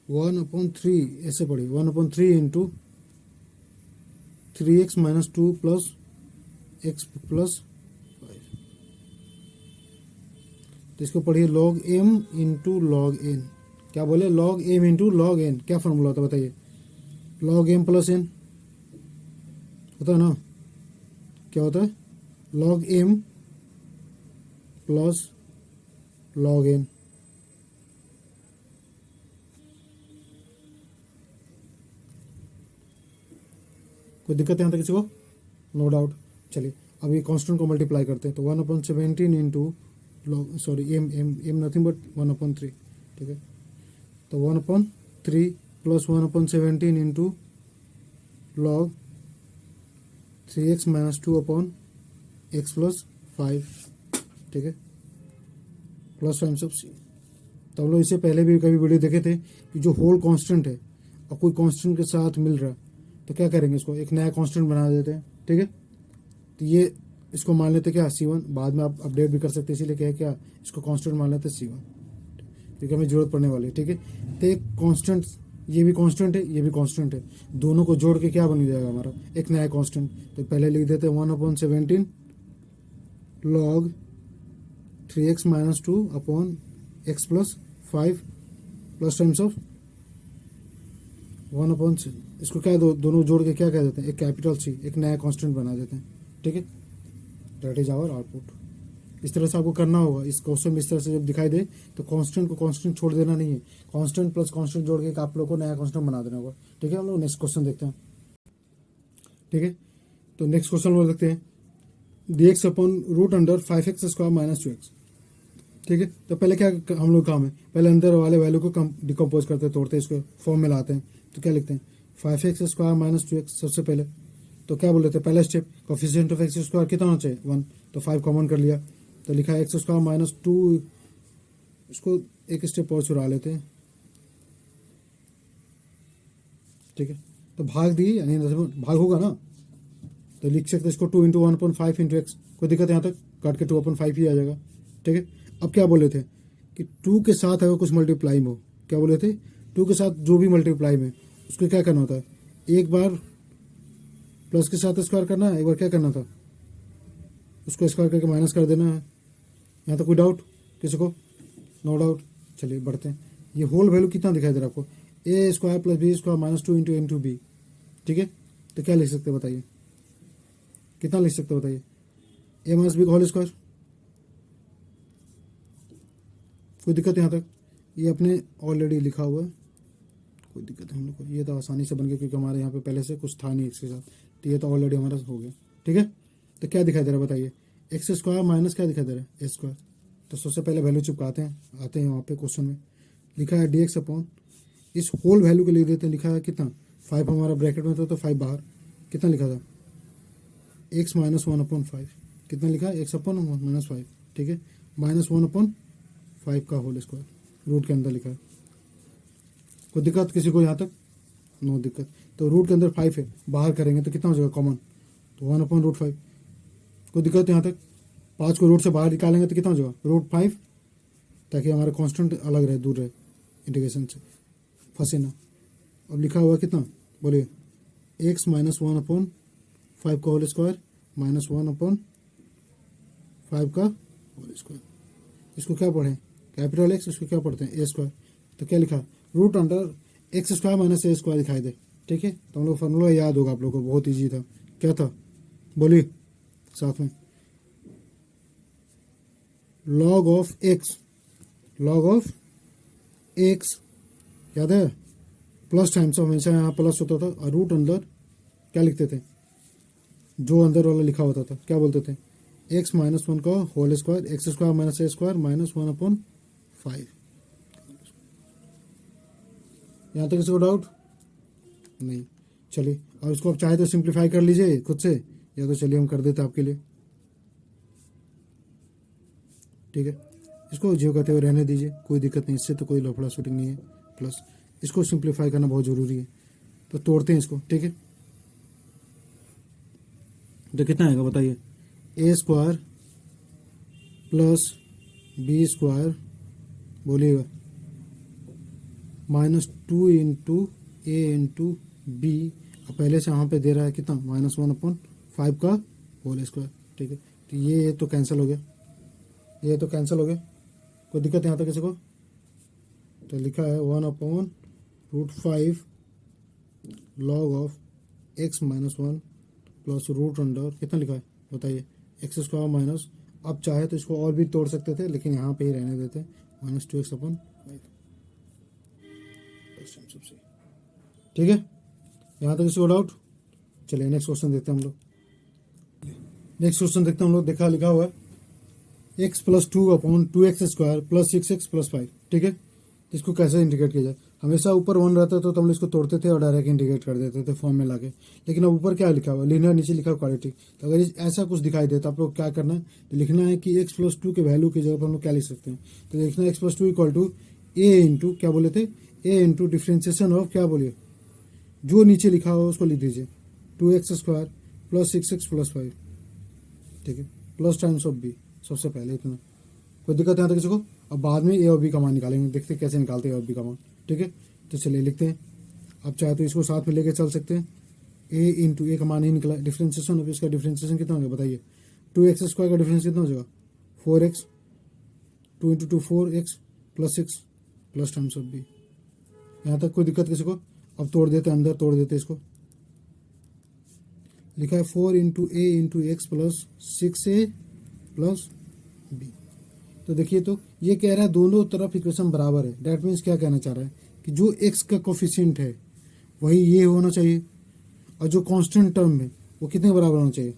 1/3, ऐसे पढ़िए 1/3 इंटू 3x - 2 + x + 5। तो इसको पढ़िए log m into log n, क्या बोले log m into log n, क्या फॉर्मूला होता है बताइए, log m + n होता है ना, क्या होता है log m + log n। कोई दिक्कत यहाँ तक किसी को, नो डाउट। चलिए अभी कांस्टेंट को मल्टीप्लाई करते हैं, तो 1/17 into log, sorry m nothing but 1/3, ठीक है। तो 1/3 + 1/17 इंटू लॉग 3x - 2/x + 5, ठीक है, प्लस टाइम्स ऑफ c। तो हम लोग इससे पहले भी कभी वीडियो देखे थे कि जो होल कांस्टेंट है और कोई कांस्टेंट के साथ मिल रहा है तो क्या करेंगे, इसको एक नया कांस्टेंट बना देते हैं, ठीक है। तो ये इसको मान लेते क्या C1, बाद में आप अपडेट भी कर सकते हैं, इसीलिए क्या है क्या इसको कांस्टेंट मान लेते C1, क्योंकि हमें जरूरत पड़ने वाली है, ठीक है। तो एक कांस्टेंट, ये भी कांस्टेंट है ये भी कांस्टेंट है, दोनों को जोड़ के क्या बन जाएगा हमारा एक नया कांस्टेंट। तो पहले लिख देते हैं 1/17 log 3x - 2/x + 5 plus times of 1/6, इसको क्या दोनों जोड़ के क्या कह देते हैं एक कैपिटल C, एक नया कांस्टेंट बना देते हैं, ठीक है। That is our output. इस तरह से आपको करना होगा, इस क्वेश्चन में इस तरह से जब दिखाई दे तो कांस्टेंट को कांस्टेंट छोड़ देना नहीं है, कांस्टेंट प्लस कांस्टेंट जोड़ के आप लोग को नया कांस्टेंट बना देना होगा, ठीक है। हम लोग नेक्स्ट क्वेश्चन देखते हैं, ठीक है। तो नेक्स्ट क्वेश्चन वो देखते हैं dx/√(5x² - 2x), ठीक है। तो पहले क्या हम लोग काम है, पहले अंदर वाले वैल्यू को डिकम्पोज करते हैं, तोड़ते हैं, इसको फॉर्म में लाते हैं। तो क्या लिखते हैं 5x² - 2x, सबसे पहले तो क्या बोल रहे थे पहला स्टेप, कोफिशिएंट ऑफ x² कितना होना चाहिए 1, तो 5 कॉमन कर लिया, तो लिखा है x² - 2, इसको एक स्टेप और चुरा लेते हैं, ठीक है। तो भाग दी यानी भाग होगा ना, तो लिख सकते हैं इसको 2 × 1/5 × x, कोई दिक्कत यहाँ तक, काट के 2/5 ही आ जाएगा, ठीक है। अब क्या बोले थे कि 2 के साथ अगर कुछ मल्टीप्लाई में हो, क्या बोले थे 2 के साथ जो भी मल्टीप्लाई में उसको क्या करना होता है, एक बार प्लस के साथ स्क्वायर करना है, एक बार क्या करना था उसको स्क्वायर करके माइनस कर देना है। यहाँ तक कोई डाउट किसी को, नो डाउट। चलिए बढ़ते हैं, ये होल वैल्यू कितना दिखाई दे रहा है आपको, a² + b² - 2 × n × b, ठीक है। तो क्या लिख सकते हैं बताइए, कितना लिख सकते हैं बताइए, a - b होल स्क्वायर, कोई दिक्कत यहाँ तक, ये अपने ऑलरेडी लिखा हुआ है, कोई दिक्कत है हम लोग को, ये तो आसानी से बन गया क्योंकि हमारे यहाँ पे पहले से कुछ था नहीं इसके साथ, तो ये तो ऑलरेडी हमारा हो गया, ठीक है। तो क्या दिखाई दे रहा है बताइए, x² माइनस क्या दिखाई दे रहा है a²। तो सबसे पहले वैल्यू चिपकाते हैं, आते हैं वहाँ पे क्वेश्चन में लिखा है dx/, इस होल वैल्यू को लिख देते हैं, लिखा है कितना 5 हमारा ब्रैकेट में था तो 5 बाहर, कितना लिखा था x - 1/5, कितना लिखा है x/ - 5, ठीक है, -1/5 का होल स्क्वायर रूट के अंदर लिखा है। कोई दिक्कत किसी को यहाँ तक, नो दिक्कत। तो रूट के अंदर 5 है, बाहर करेंगे तो कितना हो जाएगा कॉमन, तो 1/√5। कोई दिक्कत यहाँ तक, 5 को रूट से बाहर निकालेंगे तो कितना हो जाएगा √5 ताकि हमारा कांस्टेंट अलग रहे, दूर रहे, इंटीग्रेशन से फंसे ना। अब लिखा हुआ कितना, बोलिए, एक्स माइनस 1/5 का होल स्क्वायर माइनस 1/5 का होल स्क्वायर। इसको क्या पढ़ें, कैपिटल एक्स, इसको क्या पढ़ते हैं ए स्क्वायर। तो क्या लिखा, root under x square minus a square दिखाई दे। ठीक है, तो हम लोग फॉर्मूला याद होगा आप लोगों को, बहुत ईजी था। क्या था, बोलिए साथ में, log of x, log of x याद है, प्लस टाइम्स हमेशा यहाँ प्लस होता था, और रूट अंदर क्या लिखते थे, जो अंदर वाला लिखा होता था क्या बोलते थे, एक्स माइनस 1 का whole square, x square minus a square minus 1/5। यहाँ तक किसी को डाउट नहीं। चलिए अब इसको आप चाहे तो सिंप्लीफाई कर लीजिए खुद से, या तो चलिए हम कर देते आपके लिए। ठीक है, इसको जो कहते हुए रहने दीजिए, कोई दिक्कत नहीं, इससे तो कोई लफड़ा शूटिंग नहीं है। प्लस इसको सिंप्लीफाई करना बहुत ज़रूरी है, तो तोड़ते हैं इसको। ठीक है, तो कितना आएगा बताइए, ए स्क्वायर प्लस बी स्क्वायर, बोलिएगा, -2 इंटू ए इंटू बी। अब पहले से यहाँ पे दे रहा है कितना, -1/5 का होल स्क्वायर। ठीक है, तो ये तो कैंसिल हो गया, ये तो कैंसिल हो गया, कोई दिक्कत यहाँ तक किसी को। तो लिखा है 1/√5 log of x minus 1 plus root under कितना लिखा है बताइए, एक्स स्क्वायर माइनस, अब चाहे तो इसको और भी तोड़ सकते थे, लेकिन यहाँ पे ही रहने देते, -2x/5। ठीक है, यहाँ तक किसी को डाउट। चलिए नेक्स्ट क्वेश्चन देखते हैं हम लोग। नेक्स्ट क्वेश्चन देखते हैं हम लोग, देखा लिखा हुआ है x + 2/2x² + 6x + 5। ठीक है, तो इसको कैसे इंटीग्रेट किया जाए, हमेशा ऊपर 1 रहता तो हम लोग इसको तोड़ते थे और डायरेक्ट इंटीग्रेट कर देते थे फॉर्म में लाके। लेकिन अब ऊपर क्या लिखा हुआ, लीनियर, नीचे लिखा हुआ क्वाड्रेटिक। तो अगर ऐसा कुछ दिखाई दे तो आप लोग क्या करना है, तो लिखना है कि x + 2 के वैल्यू की जगह पर हम लोग क्या लिख सकते हैं। तो लिखना है x + 2 = a इंटू क्या बोले थे, a इंटू डिफ्रेंसिएशन ऑफ क्या बोलिए, जो नीचे लिखा हो उसको लिख दीजिए, 2x² + 6x + 5। ठीक है, प्लस टाइम्स ऑफ b, सबसे पहले इतना, कोई दिक्कत यहाँ तक किसी को। अब बाद में ए और बी का मान निकालेंगे, देखते हैं कैसे निकालते हैं ए और बी का मान। ठीक है, तो चलिए लिखते हैं। अब चाहे तो इसको साथ में लेके चल सकते हैं, ए इंटू ए का मान ही निकला, डिफ्रेंसिएशन ऑफ इसका डिफ्रेंसिएशन कितना हो गया बताइए, 2x² का डिफरेंस कितना हो जाएगा, 4x, 2 × 2 4x + 6 plus times of B. यहाँ तक कोई दिक्कत किसी को। अब तोड़ देते, अंदर तोड़ देते इसको, लिखा है 4 × a × x + 6a + b। तो देखिए, तो ये कह रहा है दोनों तरफ इक्वेशन बराबर है। डैट मीन्स क्या कहना चाह रहा है कि जो x का कोफिशिएंट है वही ये होना चाहिए, और जो कांस्टेंट टर्म है वो कितने बराबर होना चाहिए,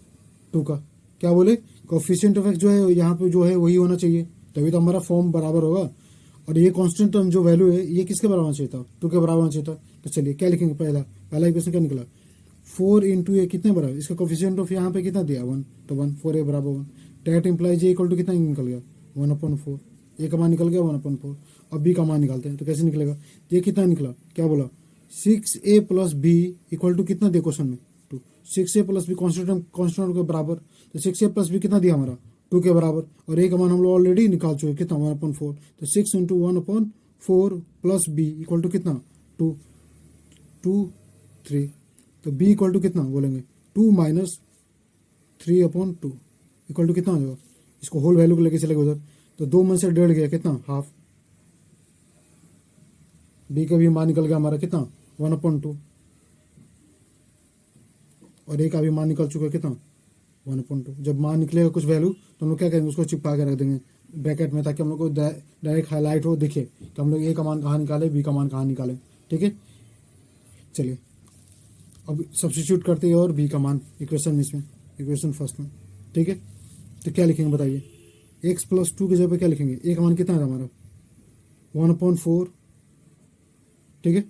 2 का। क्या बोले, कोफिशिएंट ऑफ x जो है यहाँ पे जो है वही होना चाहिए, तभी तो हमारा फॉर्म बराबर होगा। और ये कांस्टेंट टर्म जो वैल्यू है ये किसके बराबर होना चाहिए था, 2 के बराबर होना चाहिए था। तो चलिए क्या लिखेंगे, पहला इक्वेशन क्या निकला, 4 × a कितने बराबर, इसका कोफिशिएंट ऑफ यहाँ पे कितना दिया 1, तो 1, 4a बराबर 1। डैट इम्प्लाइज a = कितना निकल गया, 1/4। ए का मान निकल गया 1/4। अब बी का मान निकालते हैं, तो कैसे निकलेगा, ये कितना निकला, क्या बोला, 6a + b = कितना दिया क्वेश्चन में, 2। 6a + b कॉन्स्टेंट के बराबर, तो 6a + b कितना दिया हमारा, 2 के बराबर, और ए का मान हम लोग ऑलरेडी निकाल चुके कितना, 1/4। तो 6 × 1/4 + b = कितना, 2, 2, 3। तो b = कितना बोलेंगे, 2 - 3/2 = कितना हो जाएगा, इसको होल वैल्यू को लेके चलेगा उधर, तो 2 में से 1.5 गया कितना, हाफ। b का भी मान निकल गया हमारा कितना, 1/2, और a का भी मान निकल चुका है कितना, 1/2। जब मान निकलेगा कुछ वैल्यू तो हम लोग क्या करेंगे, उसको चिपका के रख देंगे ब्रैकेट में, ताकि हम लोग को डायरेक्ट हाईलाइट हो, दिखे तो हम लोग a का मान कहाँ निकाले, b का मान कहाँ निकाले। ठीक है, चलिए अब सब्स्टिट्यूट करते हैं और b का मान इक्वेशन इसमें, इक्वेशन फर्स्ट में। ठीक है, तो क्या लिखेंगे बताइए, x + 2 की जगह पे क्या लिखेंगे, a का मान कितना है हमारा, 1/4। ठीक है,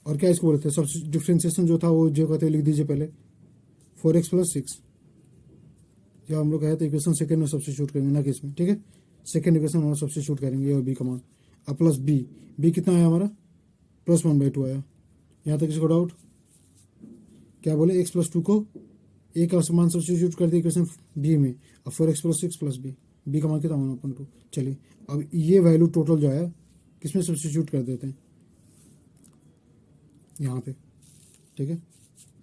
और क्या इसको बोलते हैं, सब डिफ्रेंसिएशन जो था वो जो कहते हैं लिख दीजिए पहले, 4x + 6। जब हम लोग कहे तो इक्वेशन सेकंड में सब्स्टिट्यूट करेंगे ना कि इसमें। ठीक है, सेकंड इक्वेशन में सब्स्टिट्यूट करेंगे और बी का मान, अब प्लस बी कितना आया हमारा, +1/2 आया। यहाँ तक किसी को डाउट, क्या बोले, x + 2 को a का मान सब्स्टिट्यूट कर दिया इक्वेशन बी में, अब 4x + 6 + b बी का मान कितना 1/2। चलिए अब ये वैल्यू टोटल जो है किसमें सब्स्टिट्यूट कर देते हैं, यहाँ पे, ठीक है।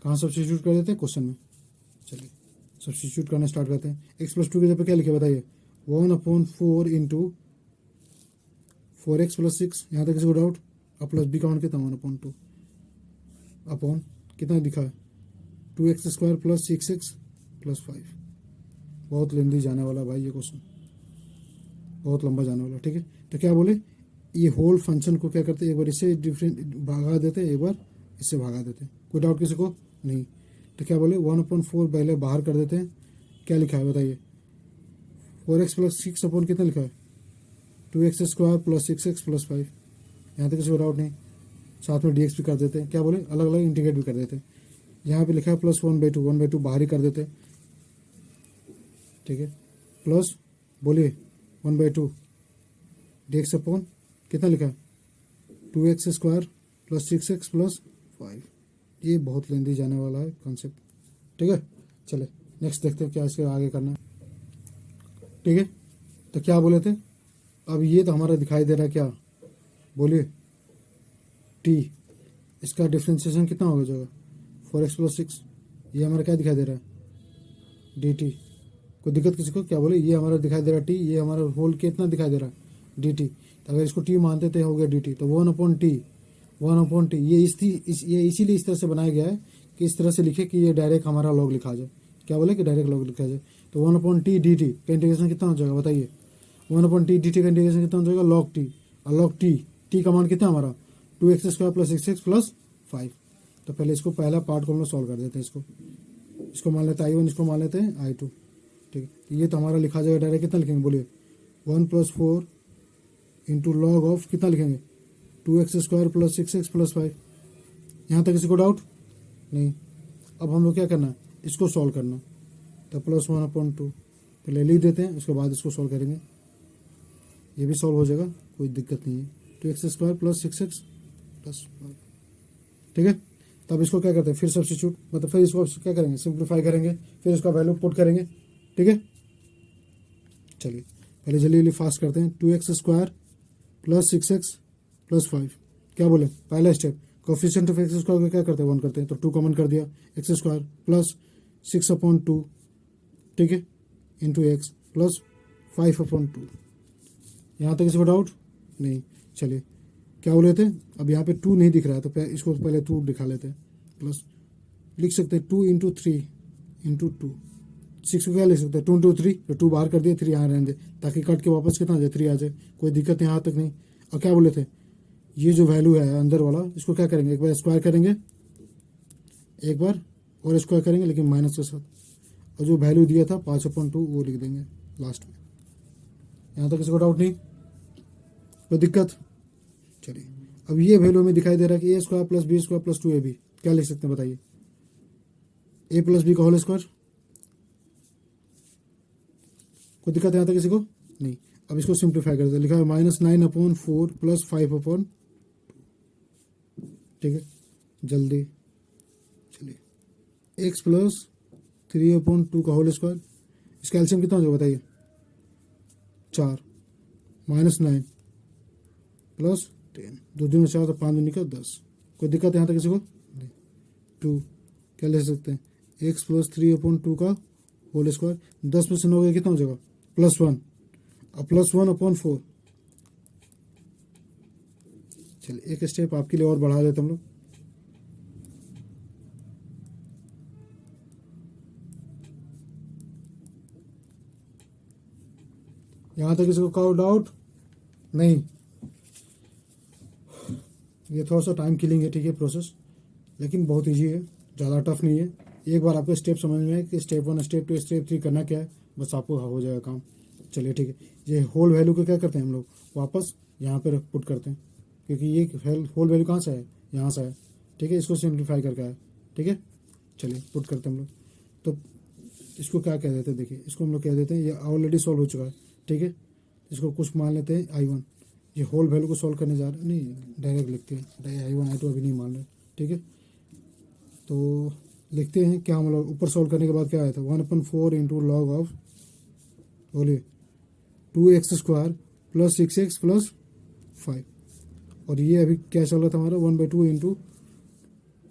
कहाँ सब्स्टिट्यूट कर देते हैं, क्वेश्चन में। चलिए सब्स्टिट्यूट करना स्टार्ट करते हैं। x+2 की जगह क्या लिखे बताइए, 1/4 इंटू 4x+6, यहाँ तक किसी को डाउट। अब प्लस बी का मान कितना 1/2 अपॉन कितना दिखा है 2x² + 6x + 5। बहुत लेंदी जाने वाला भाई ये क्वेश्चन, बहुत लंबा जाने वाला, ठीक है। तो क्या बोले, ये होल फंक्शन को क्या करते हैं, एक बार इससे डिफरेंट भगा देते हैं, एक बार इससे भगा देते हैं। कोई डाउट किसी को नहीं। तो क्या बोले 1/4 पहले बाहर कर देते हैं, क्या लिखा है बताइए, 4x+6 अपॉन कितना लिखा है 2x² + 6x + 5। यहाँ तक किसी को डाउट नहीं। साथ में dx भी कर देते हैं, क्या बोले अलग अलग इंटीग्रेट भी कर देते हैं। यहाँ पे लिखा है +1/2, 1/2 बाहर ही कर देते हैं, ठीक है। प्लस बोलिए 1/2 dx अपॉन कितना लिखा है 2x² + 6x + 5। ये बहुत लेंदी जाने वाला है कॉन्सेप्ट, ठीक है। चले नेक्स्ट देखते हैं क्या इसके आगे करना है, ठीक है। तो क्या बोले थे, अब ये तो हमारा दिखाई दे रहा है क्या, बोलिए t, इसका डिफ्रेंशिएशन कितना हो जाएगा 4x+6। ये हमारा क्या दिखाई दे रहा है dt। कोई दिक्कत किसी को, क्या बोले ये हमारा दिखाई दे रहा है t, ये हमारा होल कितना दिखाई दे रहा है dt। तो अगर इसको t मानते थे हो गया dt, तो 1/t ये ये इसीलिए इस तरह से बनाया गया है कि इस तरह से लिखे कि ये डायरेक्ट हमारा लॉग लिखा जाए। क्या बोले कि डायरेक्ट लॉग लिखा जाए। तो 1/t dt का इंटीग्रेशन कितना हो जाएगा बताइए, 1/t dt का इंटीग्रेशन कितना हो जाएगा log t, और log t का मान कितना हमारा 2x² + 6x + 5। तो पहले इसको पहला पार्ट को हम लोग सॉल्व कर देते हैं। इसको मान लेते हैं i1, इसको मान लेते हैं i2, ठीक है। ये तो हमारा लिखा जाएगा डायरेक्ट, कितना लिखेंगे बोलिए 1+4 इंटू लॉग ऑफ कितना लिखेंगे 2x² + 6x + 5। यहाँ तक किसी को डाउट नहीं। अब हम लोग क्या करना है, इसको सॉल्व करना। तो +1/2 पहले लिख देते हैं, उसके बाद इसको सॉल्व करेंगे। ये भी सॉल्व हो जाएगा, कोई दिक्कत नहीं है। 2x² + 6x + 5, ठीक है। तब इसको क्या करते हैं, फिर सब्स्टिट्यूट, मतलब फिर इसको क्या करेंगे, सिंप्लीफाई करेंगे, फिर इसका वैल्यू पुट करेंगे, ठीक है। चलिए पहले जल्दी जल्दी फास्ट करते हैं। 2x² + 6x + 5, क्या बोले पहला स्टेप, कोफिशिएंट ऑफ x² को क्या करते हैं 1 करते हैं, तो 2 कॉमन कर दिया, x² + 6/2, ठीक है, इंटू x + 5/2। यहाँ तक किसी को डाउट नहीं। चलिए क्या बोले थे, अब यहाँ पे 2 नहीं दिख रहा है, तो इसको पहले 2 दिखा लेते हैं, प्लस लिख सकते हैं 2 × 3 × 2। 6 को क्या लिख सकते हैं 2 × 3, तो 2 बाहर कर दिए, 3 यहाँ रहने दे, ताकि कट के वापस कितना आ जाए 3 आ जाए, कोई दिक्कत यहाँ तक नहीं। और क्या बोले थे, ये जो वैल्यू है अंदर वाला, इसको क्या करेंगे, एक बार स्क्वायर करेंगे, एक बार और स्क्वायर करेंगे, लेकिन माइनस के साथ, और जो वैल्यू दिया था 5/2 वो लिख देंगे लास्ट में। यहाँ तक किसी को डाउट नहीं, कोई दिक्कत। चलिए अब ये वैल्यू में दिखाई दे रहा है कि a² + b² + 2ab, क्या लिख सकते हैं बताइए, a + b का होल स्क्वायर। कोई दिक्कत यहाँ तक किसी को नहीं। अब इसको सिंप्लीफाई कर दे, लिखा है -9/4 + 5/2, ठीक है। जल्दी चलिए x + 3/2 का होल स्क्वायर, इसका एलसीएम कितना हो जाएगा बताइए 4, -9 + 10, 2 दूनी 4, तो 5 दूनी का 10। कोई दिक्कत यहाँ तक किसी को नहीं। 2 क्या ले सकते हैं, x + 3/2 का होल स्क्वायर, 10 में से 9 कितना हो जाएगा +1, और +1/4। चलिए एक स्टेप आपके लिए और बढ़ा देते हम लोग। यहाँ तक किसी को कोई डाउट नहीं। ये थोड़ा सा टाइम किलिंग है, ठीक है प्रोसेस, लेकिन बहुत इजी है, ज़्यादा टफ नहीं है। एक बार आपको स्टेप समझ में आए कि स्टेप 1 स्टेप 2 स्टेप 3 करना क्या है, बस आपको हो जाएगा काम। चलिए ठीक है, ये होल वैल्यू को क्या करते हैं हम लोग वापस यहाँ पे पुट करते हैं, क्योंकि ये होल वैल्यू कहाँ से है, यहाँ से है, ठीक है। इसको सिंप्लीफाई करके आए, ठीक है। चलिए पुट करते हैं हम लोग। तो इसको क्या कह देते हैं, देखिए इसको हम लोग कह देते हैं, ये ऑलरेडी सॉल्व हो चुका है, ठीक है। इसको कुछ मान लेते हैं i1, ये होल वैल्यू को सॉल्व करने जा रहे हैं, नहीं डायरेक्ट लिखते हैं, i1 i2 अभी नहीं मान रहे, ठीक है। तो लिखते हैं क्या हम लोग ऊपर सॉल्व करने के बाद क्या आया था 1/4 इंटू लॉग ऑफ, बोलिए 2x² प्लस 6x प्लस 5, और ये अभी क्या चल रहा था हमारा 1/2 इंटू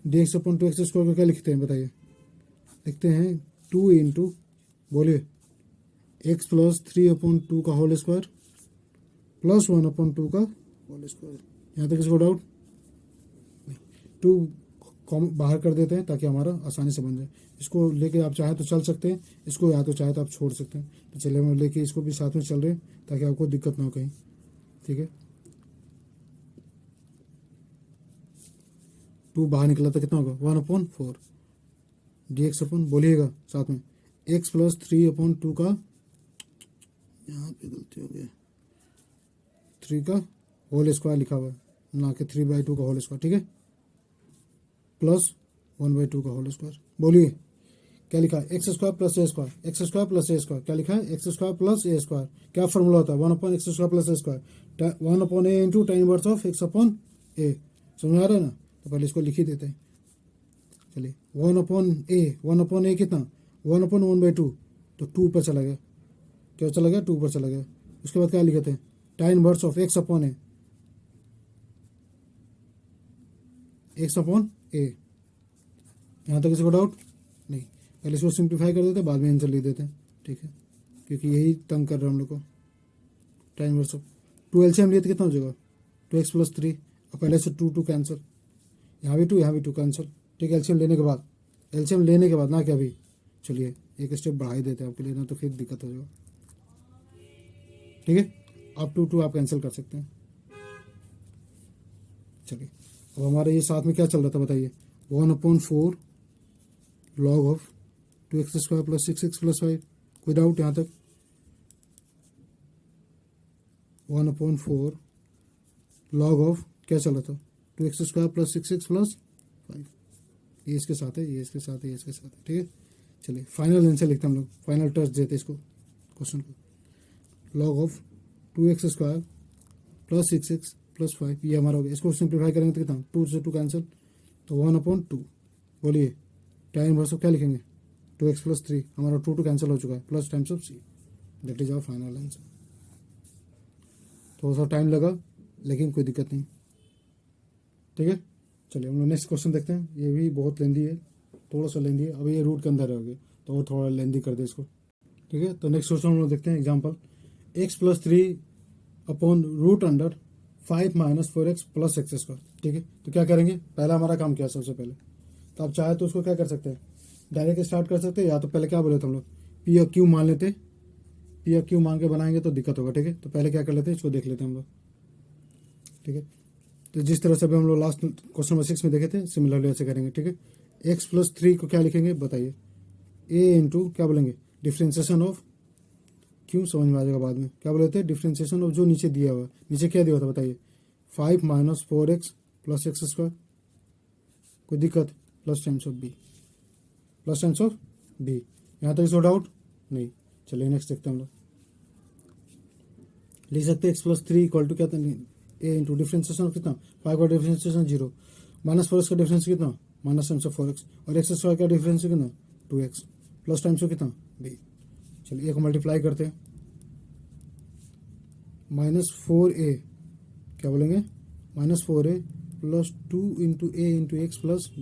dx/2x² को क्या लिखते हैं बताइए? लिखते हैं 2 इंटू, बोलिए, x प्लस 3/2 का होल स्क्वायर प्लस 1/2 का होल स्क्वायर। यहाँ तक इसको डाउट? 2 बाहर कर देते हैं ताकि हमारा आसानी से बन जाए। इसको लेके आप चाहे तो चल सकते हैं, इसको या तो चाहे तो आप छोड़ सकते हैं। तो चलिए हम लेके इसको भी साथ में चल रहे हैं ताकि आपको दिक्कत ना हो कहीं, ठीक है। 2 बाहर निकला तो कितना होगा 1/4 dx/, बोलिएगा साथ में, x प्लस 3/2 का, यहाँ पे गलती हो गई, 3 का होल स्क्वायर लिखा हुआ है, ना कि 3/2 का होल स्क्वायर, ठीक है, प्लस 1/2 का होल स्क्वायर। बोलिए क्या लिखा है? x² plus a², x² plus a², क्या लिखा है? x² plus a²। क्या फॉर्मूला होता है? 1/x² plus a², 1/a into tan inverse of x/a। समझ आ रहा है ना? तो पहले इसको लिख ही देते हैं। चलिए 1/a कितना? 1/1/2, तो 2 पर चला गया, क्या चला गया? 2 पर चला गया। उसके बाद क्या लिखते हैं? tan inverse of x/a, x/a। यहाँ तक किसी को डाउट नहीं? पहले इसको सिंप्लीफाई कर देते हैं, बाद में आंसर लिख देते हैं, ठीक है, क्योंकि यही तंग कर रहा है हम लोग को। tan इनवर्स ऑफ 2 एलसीएम लिए तो कितना हो जाएगा? 2x प्लस 3, और पहले से 2 कैंसिल, यहाँ भी 2 यहाँ भी 2 कैंसिल, ठीक है। एलसीएम लेने के बाद, एलसीएम लेने के बाद ना, क्या अभी? चलिए एक स्टेप बढ़ा ही देते हैं आपके लिए, ना तो फिर दिक्कत हो जाएगा, ठीक है। आप 2 आप कैंसिल कर सकते हैं। चलिए अब हमारे ये साथ में क्या चल रहा था बताइए? 1/4 log of 2x² plus 6x plus 5, कोई डाउट यहाँ तक? 1/4 log ऑफ क्या चल रहा था? 2x² प्लस 6x प्लस 5, ये इसके साथ है, ये इसके साथ है, ये इसके साथ है, ठीक है। चलिए फाइनल आंसर लिखते हैं हम लोग, फाइनल टच देते इसको, क्वेश्चन को। log of 2x² plus 6x plus 5, ये हमारा हो गया। इसको सिंप्लीफाई करेंगे तो कितना? 2 से 2 कैंसिल, तो 1/2। बोलिए tan इनवर्स ऑफ क्या लिखेंगे? 2x प्लस 3, हमारा 2 कैंसिल हो चुका है, plus times of c, that is our final answer. थोड़ा सा टाइम लगा लेकिन कोई दिक्कत नहीं, ठीक है। चलिए हम लोग नेक्स्ट क्वेश्चन देखते हैं। ये भी बहुत लेंदी है, थोड़ा सा लेंदी है, अभी ये रूट के अंदर रहोगे तो वो थोड़ा लेंदी कर दे इसको, ठीक है। तो नेक्स्ट क्वेश्चन हम लोग देखते हैं। एग्जाम्पल, x प्लस 3/√अंडर 5 माइनस 4x प्लस x², ठीक है। तो क्या करेंगे? पहला हमारा काम क्या है? सबसे पहले तो आप चाहे तो उसको क्या कर सकते हैं, डायरेक्ट स्टार्ट कर सकते हैं, या तो पहले क्या बोले थे हम लोग, पी और क्यू मान लेते। पी और क्यू मान के बनाएंगे तो दिक्कत होगा, ठीक है। तो पहले क्या कर लेते हैं, इसको देख लेते हैं हम लोग, ठीक है। तो जिस तरह से अभी हम लोग लास्ट क्वेश्चन नंबर 6 में देखे थे, सिमिलरली ऐसे करेंगे, ठीक है। x प्लस 3 को क्या लिखेंगे बताइए? a इंटू क्या बोलेंगे? डिफ्रेंसिएशन ऑफ क्यू, समझ में आ जाएगा बाद में। क्या बोले थे? डिफ्रेंसिएशन ऑफ जो नीचे दिया हुआ, नीचे क्या दिया हुआ था बताइए? 5 माइनस 4x प्लस x², कोई दिक्कत? Plus times of b, plus times of b। यहाँ तक इसको डाउट नहीं? चलिए नेक्स्ट देखते हैं हम लोग। लिख सकते हैं x प्लस 3 इक्वल टू क्या था? a इंटू डिफ्रेंसिएशन ऑफ कितना? 5 का डिफ्रेंसिएशन 0, माइनस 4x का डिफरेंस कितना? माइनस टाइम्स ऑफ 4x, और x² का डिफरेंस कितना? 2x, प्लस टाइम्स ऑफ कितना? b। चलिए एक मल्टीप्लाई करते हैं, -4a, क्या बोलेंगे? -4a plus 2 into a into x plus b।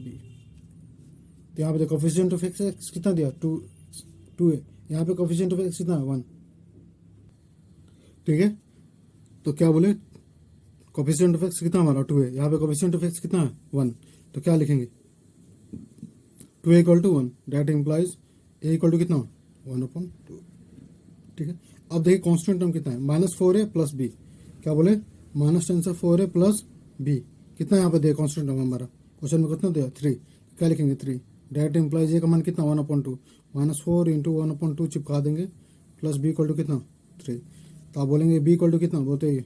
तो यहाँ पे कोफिशिएंट ऑफ x कितना दिया? 2a। यहाँ पे कोफिशिएंट ऑफ x कितना? 1, ठीक है। तो क्या बोले? कोफिशिएंट ऑफ x कितना हमारा? 2 है। यहाँ पे कोफिशिएंट ऑफ x कितना है? 1। तो क्या लिखेंगे? 2a equal to 1, that implies a equal to कितना? 1/2, ठीक है। अब देखिए कांस्टेंट टर्म कितना है? -4a प्लस b, क्या बोले? Minus times of 4a plus b, कितना यहाँ पे देखिए कांस्टेंट टर्म हमारा क्वेश्चन में कितना दिया? 3, क्या लिखेंगे? 3, दैट इम्प्लाइज a का मान कितना? 1/2, -4 इंटू 1/2 चिपका देंगे, प्लस b इक्वल टू कितना? 3। तो आप बोलेंगे b इक्वल टू कितना? बोलते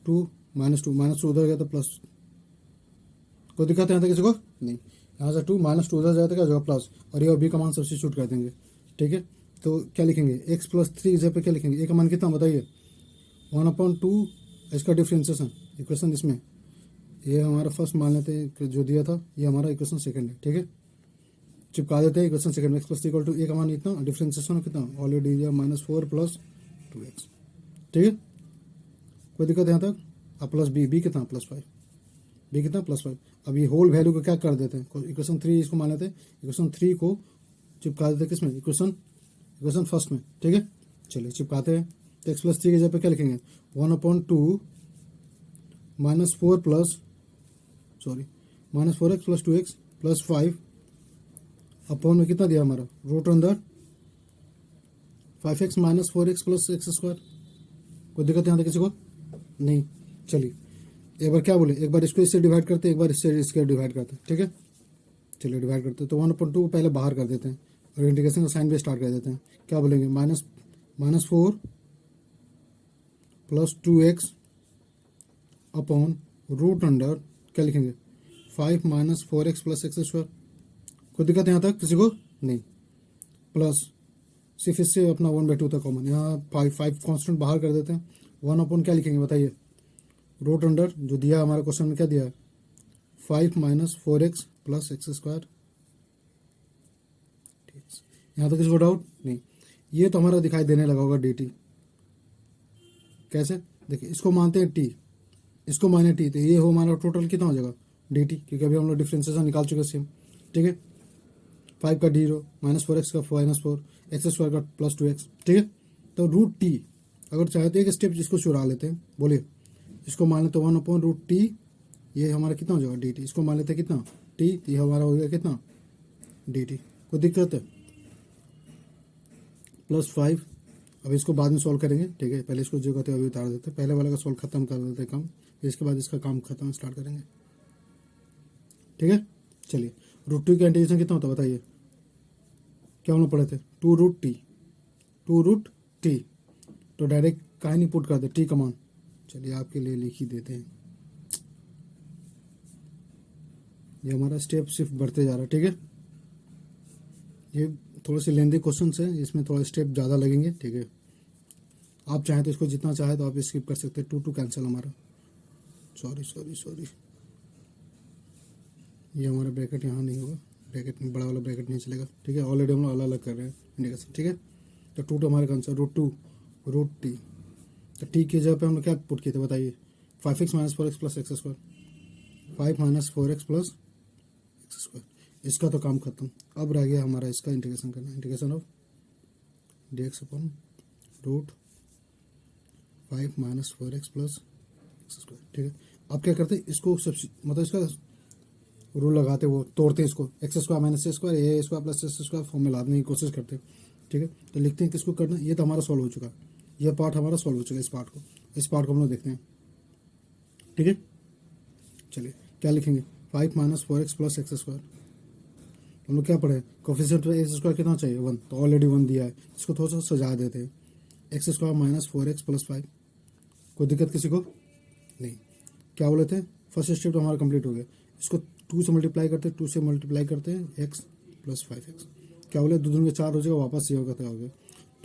2 -2 उधर गया तो प्लस, कोई दिक्कत है यहाँ तक किसी को? नहीं। यहाँ से 2 -2 उधर जाए तो क्या हो जाएगा? प्लस, और ये बी का मान सब्स्टिट्यूट कर देंगे, ठीक है। तो क्या लिखेंगे? x प्लस 3 इस जगह पे क्या लिखेंगे? a का मान कितना बताइए? 1/2, इसका डिफ्रेंसिएशन इक्वेशन, इसमें ये हमारा फर्स्ट मान लेते हैं जो दिया था, ये हमारा इक्वेशन सेकंड है, ठीक है। चिपका देते हैं इक्वेशन सेकंड में, x plus 3 equal to a का मान इतना, डिफ्रेंसिएशन कितना? ऑलरेडी दिया, -4 प्लस 2x, ठीक है, कोई दिक्कत यहाँ तक। अब प्लस बी कितना +5, बी कितना +5। अब ये होल वैल्यू को क्या कर देते हैं, इक्वेशन 3 इसको मान लेते हैं, इक्वेशन 3 को चिपका देते हैं किसमें, इक्वेशन फर्स्ट में। ठीक है, चलिए चिपकाते हैं। तो x+3 की जगह पे क्या लिखेंगे, 1/2 -4x + 2x + 5 अपॉन में कितना दिया हमारा, रूट अंदर 5x - 4x + x²। कोई दिक्कत यहाँ तक किसी को नहीं। चलिए एक बार क्या बोले, एक बार इसको इससे डिवाइड करते हैं, एक बार इससे डिवाइड करते हैं। ठीक है, चलिए डिवाइड करते हैं। तो 1/2 को पहले बाहर कर देते हैं और इंटीग्रेशन का साइन भी स्टार्ट कर देते हैं। क्या बोलेंगे, -4 + 2x अपॉन रूट अंडर क्या लिखेंगे, 5 - 4x + x²। कोई दिक्कत यहाँ तक किसी को नहीं। प्लस सिर्फ इससे अपना 1/2 तक कॉमन, यहाँ 5 कॉन्स्टेंट बाहर कर देते हैं। 1 अपॉन क्या लिखेंगे बताइए, रूट अंडर जो दिया हमारा क्वेश्चन में क्या दिया है, 5 - 4x + x²। ठीक है, यहाँ तक किसी को डाउट नहीं। ये तो हमारा दिखाई देने लगा होगा dt। कैसे, देखिए इसको मानते हैं t, इसको माने t, तो ये हो हमारा टोटल कितना हो जाएगा dt, क्योंकि अभी हम लोग डिफ्रेंसिएशन निकाल चुके हैं सेम। ठीक है, 5 का 0 -4x का -4 x² का +2x। ठीक है, तो रूट t अगर चाहते हैं एक स्टेप जिसको चुरा लेते हैं, बोलिए इसको मान लेते 1/√t, ये हमारा कितना हो जाएगा dt। इसको मान लेते हैं कितना t, ये हमारा हो गया कितना dt। कोई दिक्कत है, +5। अब इसको बाद में सॉल्व करेंगे। ठीक है, पहले इसको जो कहते हैं अभी उतार देते हैं, पहले वाले का सॉल्व खत्म कर देते हैं काम, फिर इसके बाद इसका काम खत्म स्टार्ट करेंगे। ठीक है, चलिए √2 का इंटीग्रेशन कितना होता है बताइए, क्या हम लोग पढ़े थे, 2√t। तो डायरेक्ट कहीं नहीं पुट कर दे, t कमान। चलिए आपके लिए लिख ही देते हैं, ये हमारा स्टेप सिर्फ बढ़ते जा रहा है। ठीक है, ये थोड़े से लेंदी क्वेश्चन है, इसमें थोड़ा स्टेप ज़्यादा लगेंगे। ठीक है, आप चाहें तो इसको जितना चाहे तो आप स्किप कर सकते हैं। 2 कैंसिल हमारा, सॉरी ये हमारा ब्रैकेट यहाँ नहीं होगा, ब्रैकेट में बड़ा वाला ब्रैकेट नहीं चलेगा। ठीक है, ऑलरेडी हम लोग अलग अलग कर रहे हैं इंडिकेशन। ठीक है, तो 2 हमारे आंसर √2√t। तो t की जगह पे हम लोग क्या पुट किए थे बताइए, 5x - 4x + x², 5 - 4x + x²। इसका तो काम खत्म। अब रह गया हमारा इसका इंटीग्रेशन करना, integration of dx upon √5 - 4x + x²। ठीक है, अब क्या करते हैं, इसको मतलब इसका रूल लगाते, वो तोड़ते हैं इसको, x² - a² a² + x² form में लाने की कोशिश करते हैं। ठीक है, तो लिखते हैं किसको करना, ये तो हमारा सॉल्व हो चुका, ये पार्ट हमारा सॉल्व हो चुका है। इस पार्ट को हम लोग देखते हैं। ठीक है, चलिए क्या लिखेंगे, 5 - 4x + x²। हम लोग क्या पढ़े, कोफिशिएंट में x² कितना चाहिए 1, तो ऑलरेडी 1 दिया है, इसको थोड़ा सा सजा देते हैं, x² - 4x + 5। कोई दिक्कत किसी को नहीं। क्या बोले थे, फर्स्ट स्टेप तो हमारा कंप्लीट हो गया। इसको 2 से मल्टीप्लाई करते हैं, 2 से मल्टीप्लाई करते हैं x + 5x। क्या बोले 2 दूनी में 4 हो जाएगा, वापस ये होगा क्या हो गया।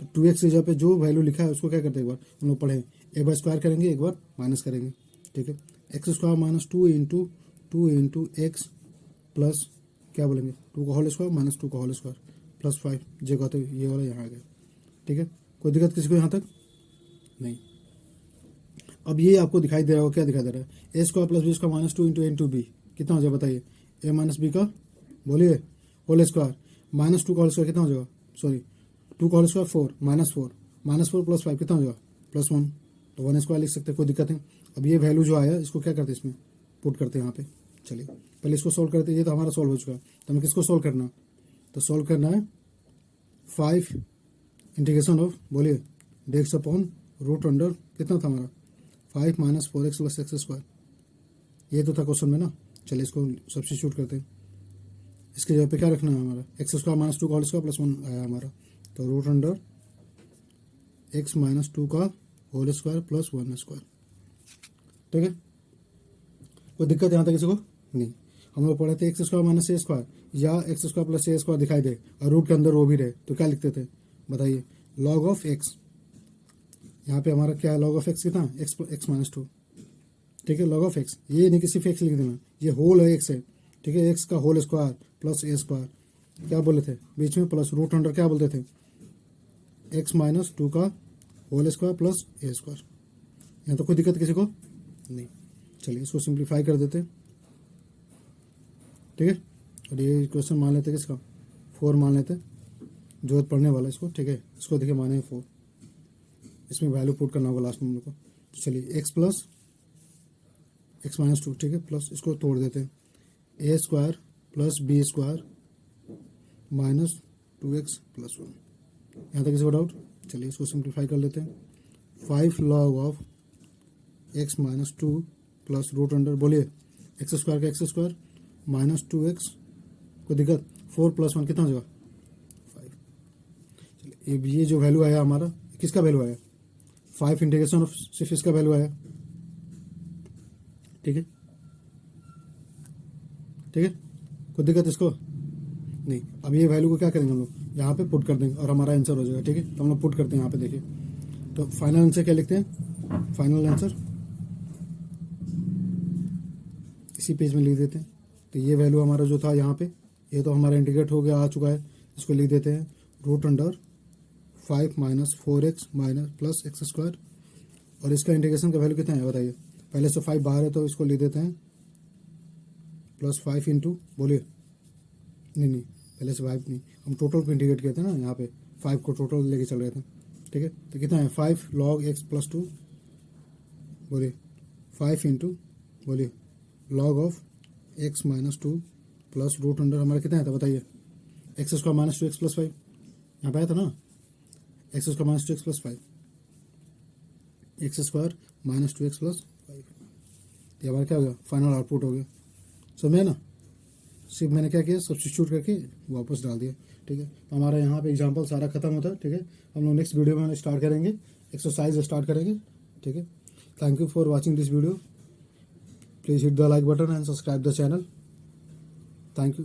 तो 2x की जगह पे जो वैल्यू लिखा है उसको क्या करते हैं, एक बार हम लोग पढ़े, एक बार स्क्वायर करेंगे, एक बार माइनस करेंगे। ठीक है, x² - 2 × x प्लस क्या बोलेंगे 2 का होल स्क्वायर - 2 का होल स्क्वायर + 5 जो कहते हैं, ये वाला यहाँ आ गया। ठीक है, कोई दिक्कत किसी को यहाँ तक नहीं। अब ये आपको दिखाई दे रहा होगा, क्या दिखाई दे रहा है, a² + b² - 2 × b कितना हो जाएगा बताइए, a - b का बोलिए होल स्क्वायर -2 का होल स्क्वायर कितना हो जाएगा, सॉरी 2 का होल स्क्वायर 4 -4 + 5 कितना हो जाएगा +1, तो 1² लिख सकते हैं, कोई दिक्कत नहीं। अब ये वैल्यू जो आया इसको क्या करते हैं, इसमें पुट करते हैं यहाँ पे। चलिए पहले इसको सोल्व करते हैं, ये तो हमारा सोल्व हो चुका है। तो हमें किसको सोल्व करना है, तो सोल्व करना है 5 इंटीग्रेशन ऑफ बोलिए dx अपॉन रूट अंडर कितना था हमारा 5 - 4x + x²। ये तो था क्वेश्चन में ना। चलिए इसको सब्स्टिट्यूट करते हैं, इसके जगह पे क्या रखना है हमारा, x² - 2 का होल स्क्वायर +1 आया हमारा, तो रूट अंडर x - 2 का होल स्क्वायर +1²। ठीक है, कोई दिक्कत यहाँ तक किसी को नहीं। हम लोग पढ़े थे x² - a² या x² + a² दिखाई दे और रूट के अंदर वो भी रहे तो क्या लिखते थे बताइए, log ऑफ x। यहाँ पे हमारा क्या है, log ऑफ x कितना, x - 2। ठीक है, log ऑफ x, ये नहीं कि सिर्फ x लिख देना, ये होल है x है। ठीक है, x का होल स्क्वायर + a², क्या बोले थे बीच में प्लस रूट अंडर क्या बोलते थे, x - 2 का होल स्क्वायर प्लस ए स्क्वायर। यहाँ तो कोई दिक्कत किसी को नहीं। चलिए इसको सिंप्लीफाई कर देते हैं, ठीक है। और ये क्वेश्चन मान लेते हैं किसका, 4 मान लेते हैं, जो पढ़ने वाला इसको, ठीक है। इसको देखिए माने 4, इसमें वैल्यू पुट करना होगा लास्ट में हम लोग को। तो चलिए x प्लस x माइनस 2, ठीक है, प्लस इसको तोड़ देते हैं, a square plus B square minus 2x plus 1। यहाँ तक किसी को डाउट? चलिए इसको सिंप्लीफाई कर लेते हैं। 5 log of x minus 2 plus root under, बोलिए एक्स स्क्वायर का एक्स स्क्वायर माइनस 2x, कोई दिक्कत? 4 प्लस 1 कितना हो जाएगा? 5। चलिए ये जो वैल्यू आया हमारा, किसका वैल्यू आया? 5 इंटीग्रेशन ऑफ सिर्फ इसका वैल्यू आया, ठीक है, ठीक है, कोई दिक्कत इसको नहीं। अब ये वैल्यू को क्या करेंगे हम लोग, यहाँ पे पुट कर देंगे और हमारा आंसर हो जाएगा, ठीक है। तो हम लोग पुट करते हैं यहाँ पे, देखिए। तो फाइनल आंसर क्या लिखते हैं? फाइनल आंसर इसी पेज में लिख देते हैं। तो ये वैल्यू हमारा जो था यहाँ पे, ये तो हमारा इंटीग्रेट हो गया, आ चुका है। इसको लिख देते हैं root under 5 minus 4x minus plus x square. और इसका इंटीग्रेशन का वैल्यू कितना है बताइए? पहले से 5 बाहर है तो इसको लिख देते हैं प्लस 5 इंटू, बोलिए, नहीं पहले से 5 नहीं, हम टोटल को इंटीग्रेट किए थे ना, यहाँ पे 5 को टोटल लेके चल रहे थे, ठीक है। तो कितना है? 5 log x प्लस 2, बोलिए 5 इंटू, बोलिए log of x minus 2 plus root under, हमारा कितना है था बताइए? X square minus 2x plus 5, यहाँ पे आया था ना, x square minus 2x plus 5, x square minus 2x plus 5। ये हमारा क्या हो गया? फाइनल आउटपुट हो गया। समझ में ना? सिर्फ मैंने क्या किया, सब्स्टिट्यूट करके वापस डाल दिया, ठीक है। तो हमारा यहाँ पे एग्जांपल सारा खत्म होता है, ठीक है। हम लोग नेक्स्ट वीडियो में स्टार्ट करेंगे, एक्सरसाइज स्टार्ट करेंगे, ठीक है। Thank you for watching this video. Please hit the like button and subscribe the channel. Thank you.